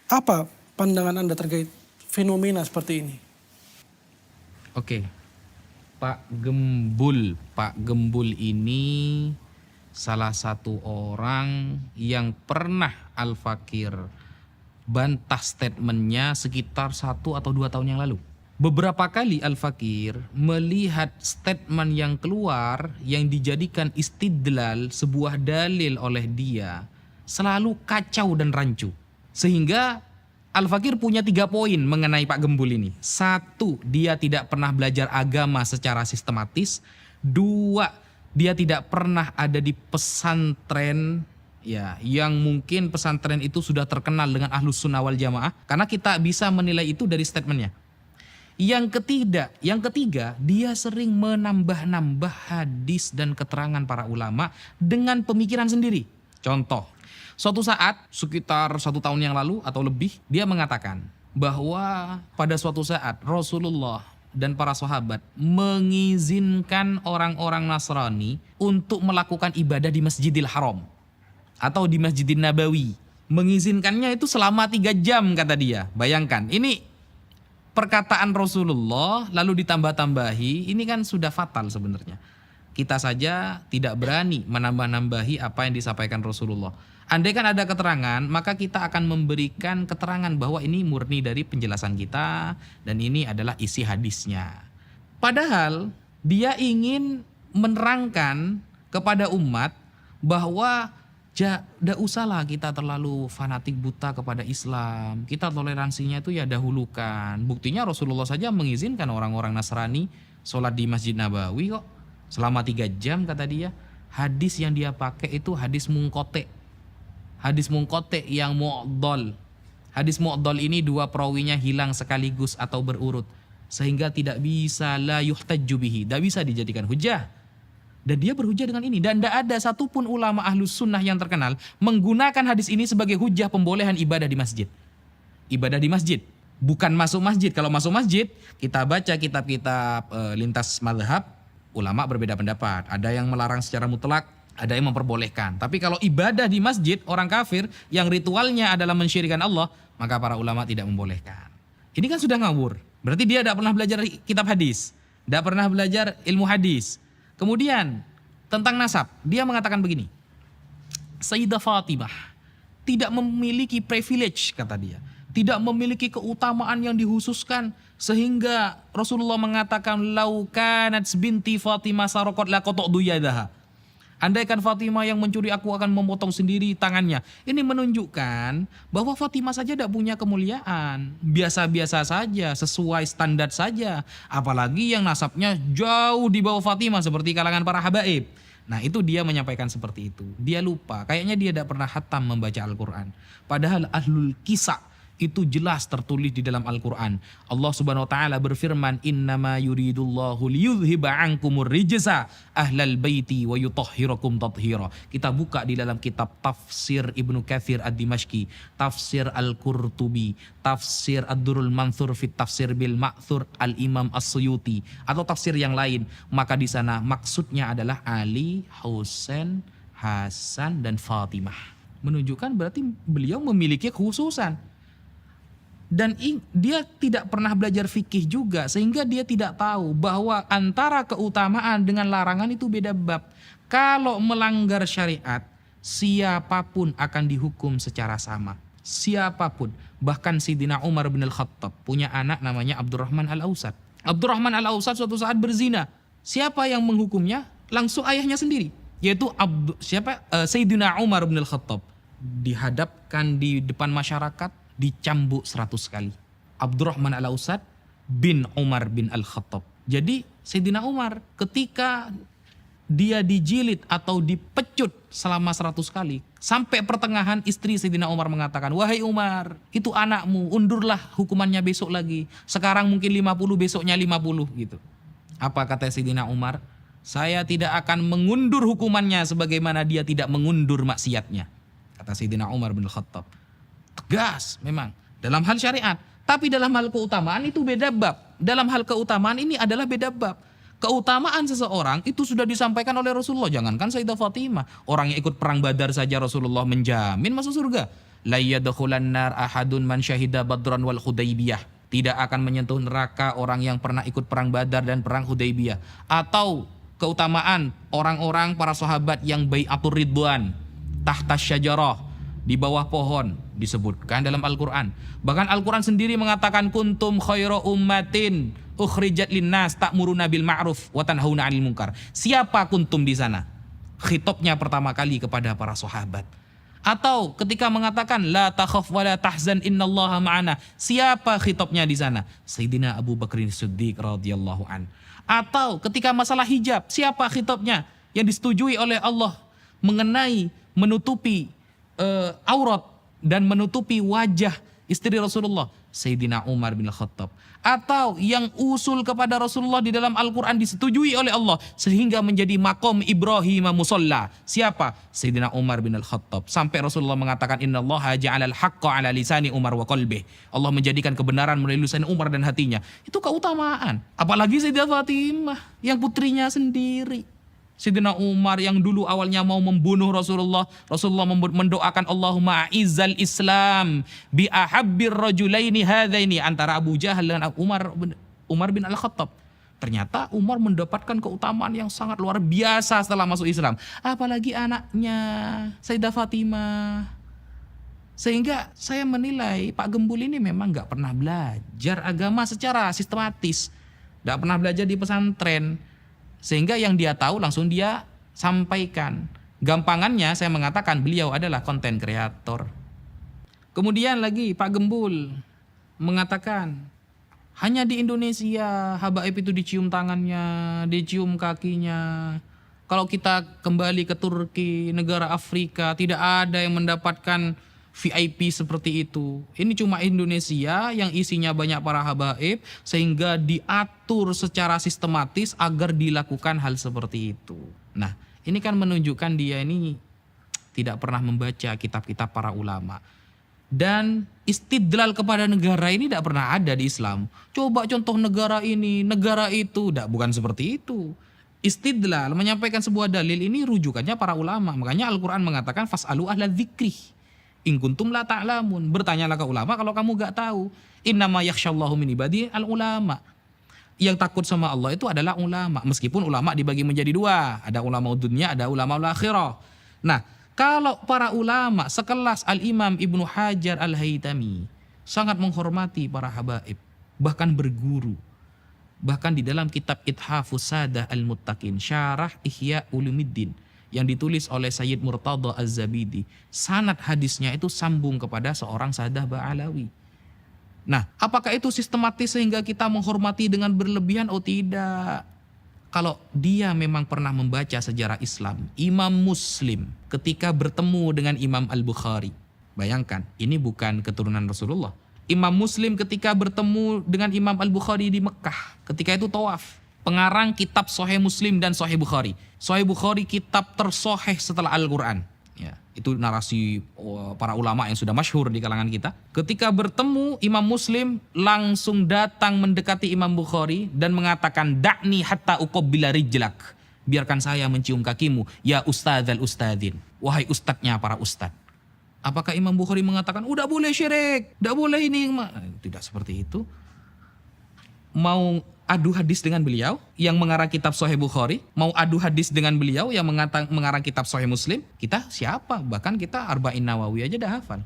Apa pandangan Anda terkait fenomena seperti ini? Oke, Pak Gembul ini salah satu orang yang pernah Al-Fakir bantah statementnya sekitar 1 atau 2 tahun yang lalu. Beberapa kali Al-Fakir melihat statement yang keluar yang dijadikan istidlal, sebuah dalil oleh dia, selalu kacau dan rancu. Sehingga Al-Fakir punya 3 poin mengenai Pak Gembul ini. 1, dia tidak pernah belajar agama secara sistematis. 2, dia tidak pernah ada di pesantren ya, yang mungkin pesantren itu sudah terkenal dengan Ahlus Sunnah wal Jamaah, karena kita bisa menilai itu dari statementnya. Yang ketiga, dia sering menambah-nambah hadis dan keterangan para ulama dengan pemikiran sendiri. Contoh, suatu saat sekitar 1 tahun yang lalu atau lebih, dia mengatakan bahwa pada suatu saat Rasulullah dan para sahabat mengizinkan orang-orang Nasrani untuk melakukan ibadah di Masjidil Haram atau di Masjidin Nabawi. Mengizinkannya itu selama 3 jam kata dia. Bayangkan, ini perkataan Rasulullah lalu ditambah-tambahi, ini kan sudah fatal sebenarnya. Kita saja tidak berani menambah-nambahi apa yang disampaikan Rasulullah. Andai kan ada keterangan, maka kita akan memberikan keterangan bahwa ini murni dari penjelasan kita dan ini adalah isi hadisnya. Padahal dia ingin menerangkan kepada umat bahwa tidak usahlah kita terlalu fanatik buta kepada Islam. Kita toleransinya itu ya dahulukan. Buktinya Rasulullah saja mengizinkan orang-orang Nasrani sholat di Masjid Nabawi kok. Selama 3 jam kata dia. Hadis yang dia pakai itu hadis mungkote. Hadis mungkote yang mu'dol. Hadis mu'dol ini 2 perawinya hilang sekaligus atau berurut. Sehingga tidak bisa la yuhtajju bihi. Tidak bisa dijadikan hujah. Dan dia berhujah dengan ini. Dan tidak ada satupun ulama Ahlus Sunnah yang terkenal menggunakan hadis ini sebagai hujah pembolehan ibadah di masjid. Ibadah di masjid. Bukan masuk masjid. Kalau masuk masjid, kita baca kitab-kitab lintas mazhab, ulama berbeda pendapat. Ada yang melarang secara mutlak, ada yang memperbolehkan. Tapi kalau ibadah di masjid, orang kafir yang ritualnya adalah mensyirikkan Allah, maka para ulama tidak membolehkan. Ini kan sudah ngawur. Berarti dia tidak pernah belajar kitab hadis. Tidak pernah belajar ilmu hadis. Kemudian tentang nasab, dia mengatakan begini. Sayyidah Fatimah tidak memiliki privilege, kata dia. tidak memiliki keutamaan yang dihususkan sehingga Rasulullah mengatakan lau kanat binti Fatimah saraqat laqata'tu yadaha. Andaikan Fatimah yang mencuri, aku akan memotong sendiri tangannya. Ini menunjukkan bahwa Fatimah saja tidak punya kemuliaan. Biasa-biasa saja, sesuai standar saja. Apalagi yang nasabnya jauh di bawah Fatimah seperti kalangan para habaib. Nah itu dia menyampaikan seperti itu. Dia lupa, kayaknya dia tidak pernah khatam membaca Al-Quran. Padahal ahlul kisah itu jelas tertulis di dalam Al-Quran. Allah Subhanahu wa taala berfirman, "Innama yuridullahu liyudhhiba 'ankumur rijsa ahlal baiti wa yutahhirakum tathira." Kita buka di dalam kitab tafsir Ibnu Katsir Ad-Dimashqi, tafsir Al-Qurtubi, tafsir Ad-Durrul Mansur fit Tafsir bil Ma'thur Al-Imam As-Suyuti atau tafsir yang lain. Maka di sana maksudnya adalah Ali, Husain, Hasan dan Fatimah. Menunjukkan berarti beliau memiliki kekhususan. Dan dia tidak pernah belajar fikih juga sehingga dia tidak tahu bahwa antara keutamaan dengan larangan itu beda bab. Kalau melanggar syariat, siapapun akan dihukum secara sama. Siapapun. Bahkan Sayyidina Umar bin Al-Khattab punya anak namanya Abdurrahman Al-Ausad. Abdurrahman Al-Ausad suatu saat berzina. Siapa yang menghukumnya? Langsung ayahnya sendiri. Yaitu Sayyidina Umar bin Al-Khattab. Dihadapkan di depan masyarakat, dicambuk 100 kali. Abdurrahman Al-Ausad bin Umar bin Al-Khattab. Jadi Sayyidina Umar ketika dia dijilid atau dipecut selama 100 kali, sampai pertengahan istri Sayyidina Umar mengatakan, "Wahai Umar, itu anakmu, undurlah hukumannya besok lagi. Sekarang mungkin 50, besoknya 50." gitu. Apa kata Sayyidina Umar? "Saya tidak akan mengundur hukumannya sebagaimana dia tidak mengundur maksiatnya." Kata Sayyidina Umar bin Al-Khattab. Tegas memang dalam hal syariat, tapi dalam hal keutamaan itu beda bab. Dalam hal keutamaan ini adalah beda bab. Keutamaan seseorang itu sudah disampaikan oleh Rasulullah. Jangankan Sayyidah Fatimah, orang yang ikut perang Badar saja Rasulullah menjamin masuk surga. La yadkhulan nar ahadun man syahida badran wal Hudaybiyah. Tidak akan menyentuh neraka orang yang pernah ikut perang Badar dan perang Hudaybiyah. Atau keutamaan orang-orang para sahabat yang bai'atur ridwan tahta syajarah, di bawah pohon, disebutkan dalam Al-Quran. Bahkan Al-Quran sendiri mengatakan kuntum khairu ummatin ukhrijat linnas ta'muruna bil ma'ruf wa tanhauna 'anil munkar. Siapa kuntum di sana? Khitabnya pertama kali kepada para sahabat. Atau ketika mengatakan la takhaf wa la tahzan innallaha ma'ana. Siapa khitabnya di sana? Sayyidina Abu Bakrin Siddiq radhiyallahu an. Atau ketika masalah hijab, siapa khitabnya? Yang disetujui oleh Allah mengenai menutupi aurat dan menutupi wajah istri Rasulullah, Sayyidina Umar bin Khattab. Atau yang usul kepada Rasulullah di dalam Al-Quran disetujui oleh Allah sehingga menjadi makom Ibrahim musalla. Siapa? Sayyidina Umar bin Al-Khattab. Sampai Rasulullah mengatakan innallaha ja'alal haqqa ala lisani Umar wa qalbih. Allah menjadikan kebenaran melalui lisan Umar dan hatinya. Itu keutamaan. Apalagi Sayyidah Fatimah yang putrinya sendiri. Sayyidina Umar yang dulu awalnya mau membunuh Rasulullah, Rasulullah mendoakan Allahumma a'izzal Islam bi ahabbir rajulaini hadzaini, antara Abu Jahal dan Umar bin Al-Khattab. Ternyata Umar mendapatkan keutamaan yang sangat luar biasa setelah masuk Islam. Apalagi anaknya Sayyidah Fatimah. Sehingga saya menilai Pak Gembul ini memang gak pernah belajar agama secara sistematis. Gak pernah belajar di pesantren. Sehingga yang dia tahu langsung dia sampaikan. Gampangannya saya mengatakan beliau adalah konten kreator. Kemudian lagi Pak Gembul mengatakan hanya di Indonesia habaib itu dicium tangannya, dicium kakinya. Kalau kita kembali ke Turki, negara Afrika, tidak ada yang mendapatkan VIP seperti itu. Ini cuma Indonesia yang isinya banyak para habaib sehingga diatur secara sistematis agar dilakukan hal seperti itu. Nah, ini kan menunjukkan dia ini tidak pernah membaca kitab-kitab para ulama. Dan istidlal kepada negara ini tidak pernah ada di Islam. Coba contoh negara ini, negara itu, bukan seperti itu. Istidlal, menyampaikan sebuah dalil ini rujukannya para ulama. Makanya Al-Quran mengatakan fas'alu ahla dzikri in kuntum la ta'lamun. Bertanyalah ke ulama kalau kamu gak tahu. Innama yakhsyallahu min ibadi al-ulama. Yang takut sama Allah itu adalah ulama. Meskipun ulama dibagi menjadi dua. Ada ulama dunia, ada ulama akhirah. Nah, kalau para ulama sekelas Al-Imam Ibnu Hajar Al-Haytami, sangat menghormati para habaib, bahkan berguru. Bahkan di dalam kitab Ithafus Sadah Al-Muttaqin, Syarah Ihya Ulumuddin yang ditulis oleh Sayyid Murtada Az-Zabidi, sanad hadisnya itu sambung kepada seorang Sadah Ba'alawi. Nah, apakah itu sistematis sehingga kita menghormati dengan berlebihan? Oh tidak. Kalau dia memang pernah membaca sejarah Islam, Imam Muslim ketika bertemu dengan Imam Al-Bukhari, bayangkan, ini bukan keturunan Rasulullah. Imam Muslim ketika bertemu dengan Imam Al-Bukhari di Mekah, ketika itu tawaf. Pengarang kitab Sahih Muslim dan Sahih Bukhari. Sahih Bukhari kitab tersoheh setelah Al-Quran. Ya, itu narasi para ulama yang sudah masyhur di kalangan kita. Ketika bertemu Imam Muslim langsung datang mendekati Imam Bukhari dan mengatakan, "Da'ni hatta uqabbila rijlak." Biarkan saya mencium kakimu, ya ustadzal ustadzin. Wahai ustadznya para ustadz. Apakah Imam Bukhari mengatakan, udah boleh syirik, udah boleh ini? Tidak seperti itu. Mau adu hadis dengan beliau yang mengarang kitab Sahih Bukhari, mau adu hadis dengan beliau yang mengarang kitab Sahih Muslim, kita siapa? Bahkan kita Arba'in Nawawi aja dah hafal.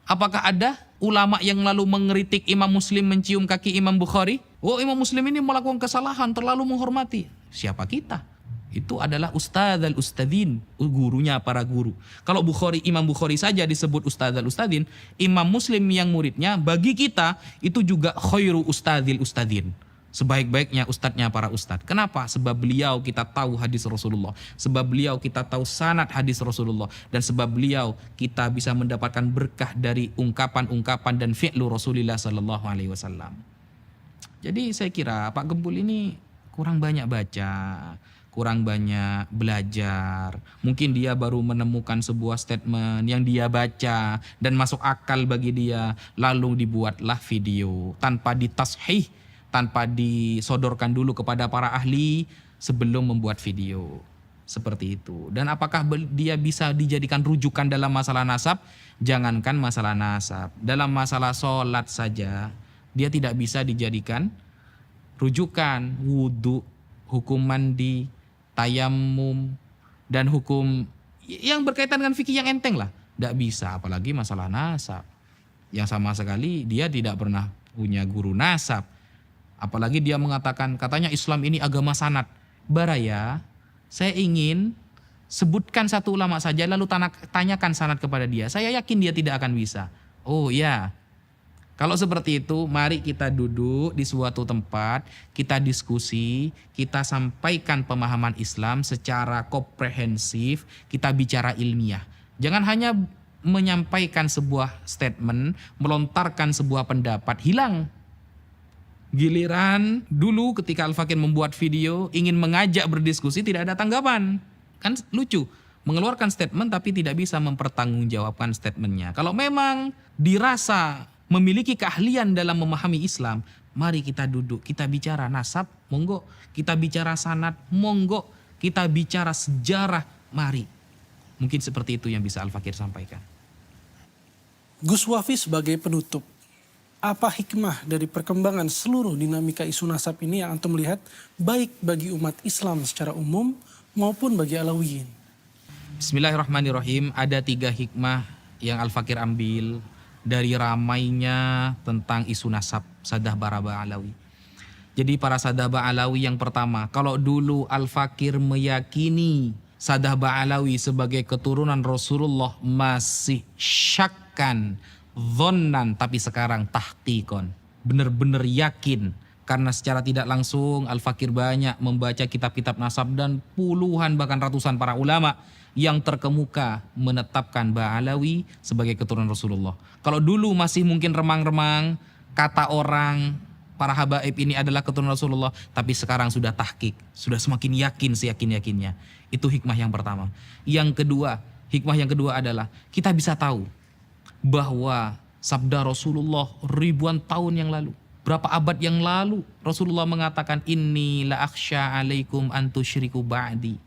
Apakah ada ulama yang lalu mengeritik Imam Muslim mencium kaki Imam Bukhari? Oh, Imam Muslim ini melakukan kesalahan, terlalu menghormati. Siapa kita? Itu adalah ustadzal ustadzin, gurunya para guru. Kalau Imam Bukhari saja disebut ustadzal ustadzin, Imam Muslim yang muridnya bagi kita itu juga khairu ustadzil ustadzin. Sebaik-baiknya ustadznya para ustadz. Kenapa? Sebab beliau kita tahu hadis Rasulullah, sebab beliau kita tahu sanad hadis Rasulullah, dan sebab beliau kita bisa mendapatkan berkah dari ungkapan-ungkapan dan fi'lu Rasulullah sallallahu alaihi wasallam. Jadi saya kira Pak Gempul ini kurang banyak baca, kurang banyak belajar. Mungkin dia baru menemukan sebuah statement yang dia baca dan masuk akal bagi dia, lalu dibuatlah video tanpa ditashih, tanpa disodorkan dulu kepada para ahli sebelum membuat video. Seperti itu. Dan apakah dia bisa dijadikan rujukan dalam masalah nasab? Jangankan masalah nasab, dalam masalah sholat saja dia tidak bisa dijadikan rujukan. Wudhu, hukum mandi, tayamum, dan hukum yang berkaitan dengan fikih yang enteng lah. Tidak bisa, apalagi masalah nasab. Yang sama sekali dia tidak pernah punya guru nasab. Apalagi dia mengatakan, katanya Islam ini agama sanad. Baraya, saya ingin sebutkan satu ulama saja lalu tanyakan sanad kepada dia. Saya yakin dia tidak akan bisa. Oh ya, kalau seperti itu, mari kita duduk di suatu tempat, kita diskusi, kita sampaikan pemahaman Islam secara komprehensif, kita bicara ilmiah. Jangan hanya menyampaikan sebuah statement, melontarkan sebuah pendapat, hilang. Giliran dulu ketika Al-Fakir membuat video, ingin mengajak berdiskusi, tidak ada tanggapan. Kan lucu, mengeluarkan statement tapi tidak bisa mempertanggungjawabkan statementnya. Kalau memang dirasa memiliki keahlian dalam memahami Islam, mari kita duduk, kita bicara nasab, monggo. Kita bicara sanad, monggo. Kita bicara sejarah, mari. Mungkin seperti itu yang bisa Al-Fakir sampaikan. Gus Wafi sebagai penutup, apa hikmah dari perkembangan seluruh dinamika isu nasab ini yang antum lihat baik bagi umat Islam secara umum maupun bagi Alawiyin? Bismillahirrahmanirrahim. Ada 3 hikmah yang Al-Fakir ambil dari ramainya tentang isu nasab Sadah Baraba Alawi. Jadi para Sadah Ba'alawi yang pertama, kalau dulu Al-Fakir meyakini Sadah Ba'alawi sebagai keturunan Rasulullah masih syakkan, dhannan, tapi sekarang tahqiqon, benar-benar yakin. Karena secara tidak langsung Al-Fakir banyak membaca kitab-kitab nasab dan puluhan bahkan ratusan para ulama yang terkemuka menetapkan Ba'alawi sebagai keturunan Rasulullah. Kalau dulu masih mungkin remang-remang, kata orang para habaib ini adalah keturunan Rasulullah, tapi sekarang sudah tahqiq, sudah semakin yakin seyakin-yakinnya. Itu hikmah yang pertama. Hikmah yang kedua adalah kita bisa tahu bahwa sabda Rasulullah ribuan tahun yang lalu, berapa abad yang lalu, Rasulullah mengatakan, inni la akhsha alaikum an tusyriku ba'di.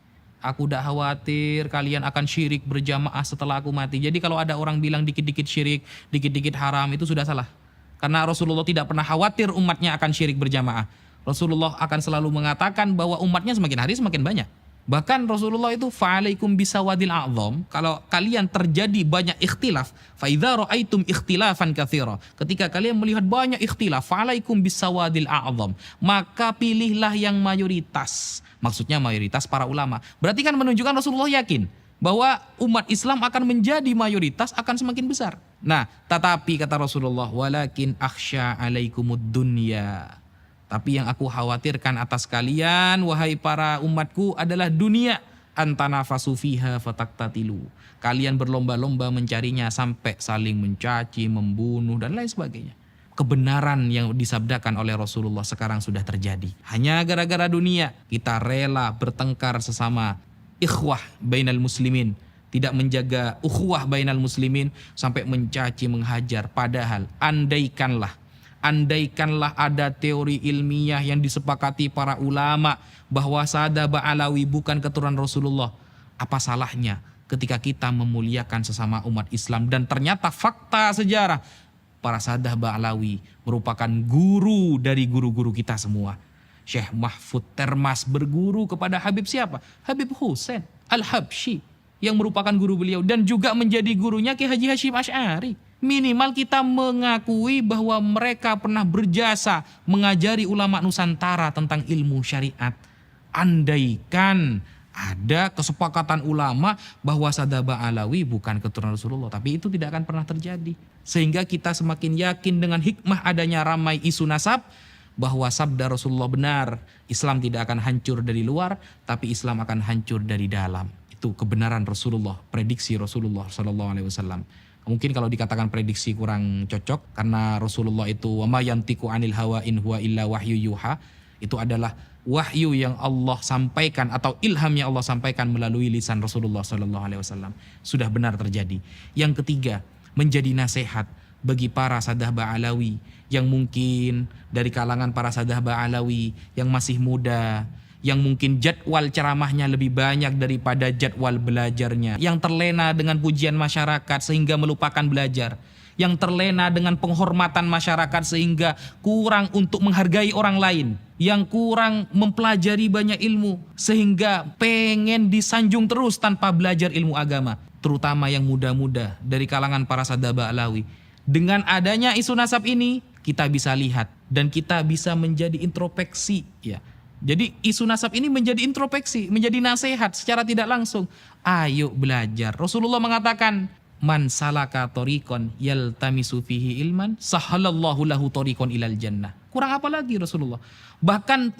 Aku tidak khawatir kalian akan syirik berjamaah setelah aku mati. Jadi kalau ada orang bilang dikit-dikit syirik, dikit-dikit haram, itu sudah salah. Karena Rasulullah tidak pernah khawatir umatnya akan syirik berjamaah. Rasulullah akan selalu mengatakan bahwa umatnya semakin hari semakin banyak. Bahkan Rasulullah itu fa'alaikum bisawadil a'zam, kalau kalian terjadi banyak ikhtilaf, fa idza ra'aitum ikhtilafan katsira, ketika kalian melihat banyak ikhtilaf, fa'alaikum bisawadil a'zam, maka pilihlah yang mayoritas. Maksudnya mayoritas para ulama. Berarti kan menunjukkan Rasulullah yakin bahwa umat Islam akan menjadi mayoritas, akan semakin besar. Nah, tetapi kata Rasulullah, walakin akhsya alaikumud dunya. Tapi yang aku khawatirkan atas kalian, wahai para umatku, adalah dunia. Antanafasu fiha fataktatilu. Kalian berlomba-lomba mencarinya sampai saling mencaci, membunuh, dan lain sebagainya. Kebenaran yang disabdakan oleh Rasulullah sekarang sudah terjadi. Hanya gara-gara dunia, kita rela bertengkar sesama ikhwah bainal muslimin. Tidak menjaga ukhuwah bainal muslimin sampai mencaci, menghajar. Padahal andaikanlah ada teori ilmiah yang disepakati para ulama bahwa Sadah Ba'alawi bukan keturunan Rasulullah, apa salahnya ketika kita memuliakan sesama umat Islam? Dan ternyata fakta sejarah, para Sadah Ba'alawi merupakan guru dari guru-guru kita semua. Syekh Mahfud Termas berguru kepada Habib siapa? Habib Husain Al-Habsyi, yang merupakan guru beliau dan juga menjadi gurunya Ki Haji Hasyim Asy'ari. Minimal kita mengakui bahwa mereka pernah berjasa mengajari ulama Nusantara tentang ilmu syariat. Andaikan ada kesepakatan ulama bahwa Sadah Ba'alawi bukan keturunan Rasulullah, tapi itu tidak akan pernah terjadi. Sehingga kita semakin yakin dengan hikmah adanya ramai isu nasab, bahwa sabda Rasulullah benar, Islam tidak akan hancur dari luar, tapi Islam akan hancur dari dalam. Itu kebenaran Rasulullah, prediksi Rasulullah SAW. Mungkin kalau dikatakan prediksi kurang cocok, karena Rasulullah itu wa ma yantiqu anil hawa in huwa illa wahyu yuha, itu adalah wahyu yang Allah sampaikan atau ilham yang Allah sampaikan melalui lisan Rasulullah SAW. Sudah benar terjadi. Yang ketiga, menjadi nasihat bagi para Sadah Ba'alawi yang mungkin dari kalangan para Sadah Ba'alawi yang masih muda, yang mungkin jadwal ceramahnya lebih banyak daripada jadwal belajarnya, yang terlena dengan pujian masyarakat sehingga melupakan belajar, yang terlena dengan penghormatan masyarakat sehingga kurang untuk menghargai orang lain, yang kurang mempelajari banyak ilmu sehingga pengen disanjung terus tanpa belajar ilmu agama, terutama yang muda-muda dari kalangan para Sadah Ba'alawi. Dengan adanya isu nasab ini, kita bisa lihat dan kita bisa menjadi introspeksi, ya. Jadi isu nasab ini menjadi introspeksi, menjadi nasihat secara tidak langsung. Ayo belajar. Rasulullah mengatakan, man salaka tariqan yaltamisu fihi ilman, sahalallahu lahu tariqan ilal jannah. Kurang apa lagi Rasulullah? Bahkan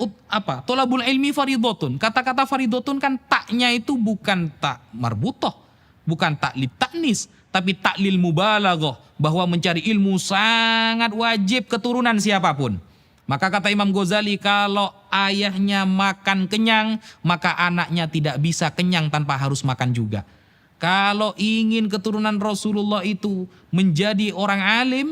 tolabul ilmi faridotun. Kata-kata faridotun kan taknya itu bukan tak marbutah, bukan tak li taknis, tapi tak lil mubalaghah, bahwa mencari ilmu sangat wajib keturunan siapapun. Maka kata Imam Ghazali, kalau ayahnya makan kenyang, maka anaknya tidak bisa kenyang tanpa harus makan juga. Kalau ingin keturunan Rasulullah itu menjadi orang alim,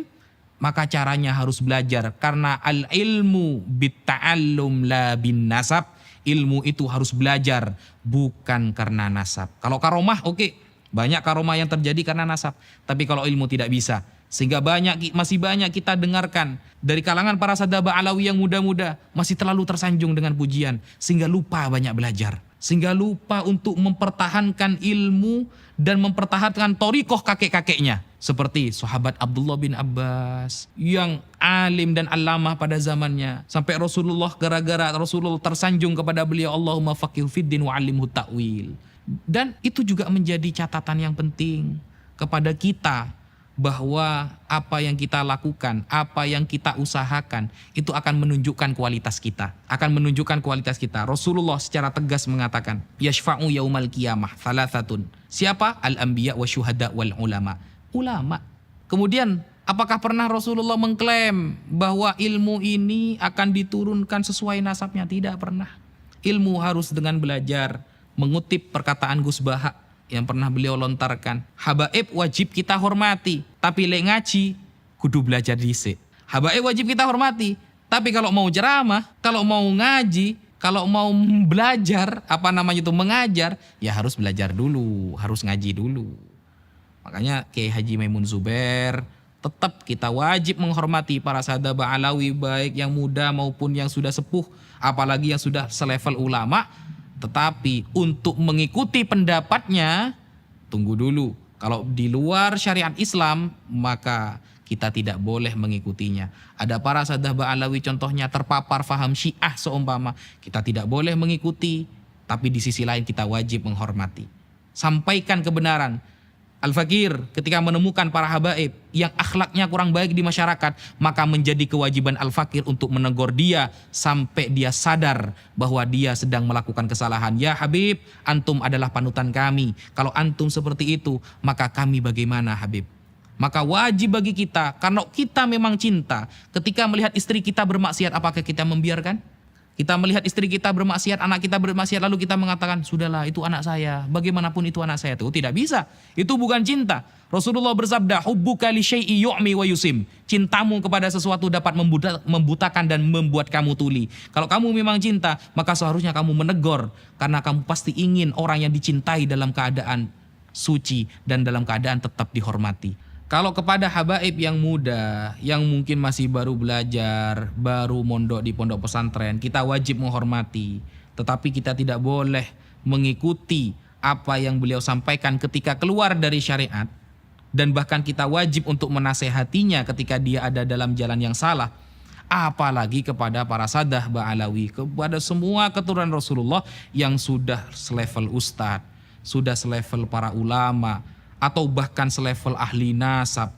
maka caranya harus belajar. Karena al-ilmu bitta'allum la bin nasab. Ilmu itu harus belajar, bukan karena nasab. Kalau karomah, oke. Banyak karomah yang terjadi karena nasab. Tapi kalau ilmu tidak bisa. Sehingga masih banyak kita dengarkan dari kalangan para Sadah Ba'alawi yang muda-muda masih terlalu tersanjung dengan pujian, sehingga lupa banyak belajar, sehingga lupa untuk mempertahankan ilmu dan mempertahankan thariqah kakek-kakeknya, seperti sahabat Abdullah bin Abbas yang alim dan allamah pada zamannya, sampai Rasulullah, gara-gara Rasulullah tersanjung kepada beliau, Allahumma faqihhu fiddin wa 'allimhu ta'wil. Dan itu juga menjadi catatan yang penting kepada kita, bahwa apa yang kita lakukan, apa yang kita usahakan, itu akan menunjukkan kualitas kita. Akan menunjukkan kualitas kita. Rasulullah secara tegas mengatakan, yashfa'u yaumal qiyamah thalathatun. Siapa? Al-anbiya wa syuhada wal ulama. Ulama. Kemudian, apakah pernah Rasulullah mengklaim bahwa ilmu ini akan diturunkan sesuai nasabnya? Tidak pernah. Ilmu harus dengan belajar. Mengutip perkataan Gus Baha yang pernah beliau lontarkan, habaib wajib kita hormati, tapi lek ngaji kudu belajar dhisik. Habaib wajib kita hormati, tapi kalau mau ceramah, kalau mau ngaji, kalau mau belajar, mengajar, ya harus belajar dulu, harus ngaji dulu. Makanya Kiai Haji Maimun Zubair, tetap kita wajib menghormati para Sadah Ba'alawi, baik yang muda maupun yang sudah sepuh, apalagi yang sudah selevel ulama. Tetapi untuk mengikuti pendapatnya, tunggu dulu. Kalau di luar syariat Islam, maka kita tidak boleh mengikutinya. Ada para sadah Ba'alawi contohnya terpapar faham Syiah seumpama. Kita tidak boleh mengikuti, tapi di sisi lain kita wajib menghormati. Sampaikan kebenaran. Al-Fakir ketika menemukan para habaib yang akhlaknya kurang baik di masyarakat, maka menjadi kewajiban Al-Fakir untuk menegur dia sampai dia sadar bahwa dia sedang melakukan kesalahan. Ya Habib, antum adalah panutan kami. Kalau antum seperti itu, maka kami bagaimana Habib? Maka wajib bagi kita, karena kita memang cinta, ketika melihat istri kita bermaksiat, apakah kita membiarkan? Kita melihat istri kita bermaksiat, anak kita bermaksiat, lalu kita mengatakan, sudahlah itu anak saya, bagaimanapun itu anak saya. Itu tidak bisa, itu bukan cinta. Rasulullah bersabda, hubbuka li syai'i yu'mi wa yusim. Cintamu kepada sesuatu dapat membutakan dan membuat kamu tuli. Kalau kamu memang cinta, maka seharusnya kamu menegur, karena kamu pasti ingin orang yang dicintai dalam keadaan suci dan dalam keadaan tetap dihormati. Kalau kepada habaib yang muda, yang mungkin masih baru belajar, baru mondok di pondok pesantren, kita wajib menghormati. Tetapi kita tidak boleh mengikuti apa yang beliau sampaikan ketika keluar dari syariat. Dan bahkan kita wajib untuk menasehatinya ketika dia ada dalam jalan yang salah. Apalagi kepada para sadah Ba'alawi, kepada semua keturunan Rasulullah yang sudah selevel ustadz, sudah selevel para ulama, atau bahkan selevel ahli nasab,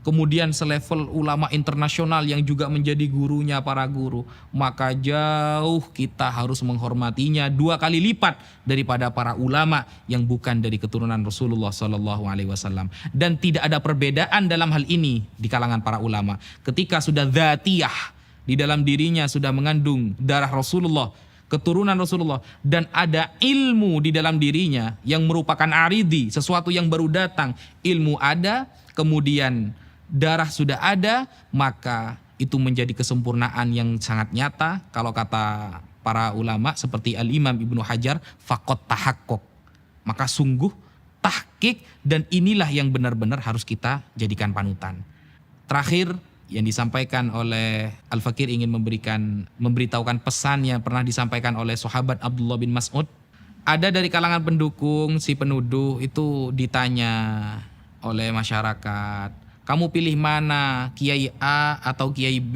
kemudian selevel ulama internasional yang juga menjadi gurunya para guru, maka jauh kita harus menghormatinya 2 kali lipat daripada para ulama yang bukan dari keturunan Rasulullah SAW. Dan tidak ada perbedaan dalam hal ini di kalangan para ulama. Ketika sudah dzatiyah, di dalam dirinya sudah mengandung darah Rasulullah, keturunan Rasulullah, dan ada ilmu di dalam dirinya yang merupakan aridi, sesuatu yang baru datang, ilmu ada, kemudian darah sudah ada, maka itu menjadi kesempurnaan yang sangat nyata. Kalau kata para ulama seperti Al-Imam Ibnu Hajar, faqat tahakkuk, maka sungguh tahqiq, dan inilah yang benar-benar harus kita jadikan panutan. Terakhir, yang disampaikan oleh Al-Fakir ingin memberitahukan pesan yang pernah disampaikan oleh sahabat Abdullah bin Mas'ud. Ada dari kalangan pendukung si penuduh itu ditanya oleh masyarakat, kamu pilih mana, Kiai A atau Kiai B?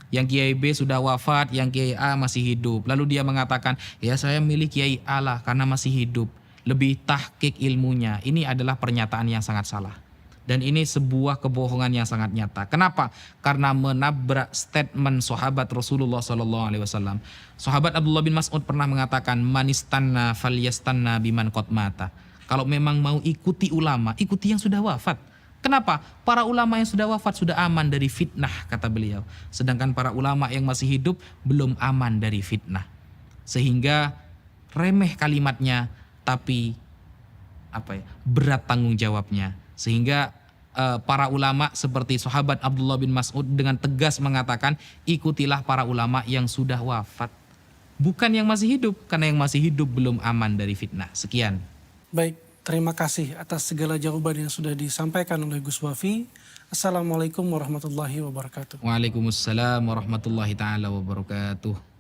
Yang Kiai B sudah wafat, yang Kiai A masih hidup. Lalu dia mengatakan, ya saya milih Kiai A lah karena masih hidup, lebih tahqiq ilmunya. Ini adalah pernyataan yang sangat salah. Dan ini sebuah kebohongan yang sangat nyata. Kenapa? Karena menabrak statement sahabat Rasulullah SAW. Sahabat Abdullah bin Mas'ud pernah mengatakan, manistanna falyastanna biman qad mata. Kalau memang mau ikuti ulama, ikuti yang sudah wafat. Kenapa? Para ulama yang sudah wafat sudah aman dari fitnah, kata beliau. Sedangkan para ulama yang masih hidup belum aman dari fitnah. Sehingga remeh kalimatnya, tapi berat tanggung jawabnya. Sehingga para ulama seperti sahabat Abdullah bin Mas'ud dengan tegas mengatakan, ikutilah para ulama yang sudah wafat, bukan yang masih hidup, karena yang masih hidup belum aman dari fitnah. Sekian. Baik, terima kasih atas segala jawaban yang sudah disampaikan oleh Gus Wafi. Assalamualaikum warahmatullahi wabarakatuh. Waalaikumsalam warahmatullahi taala wabarakatuh.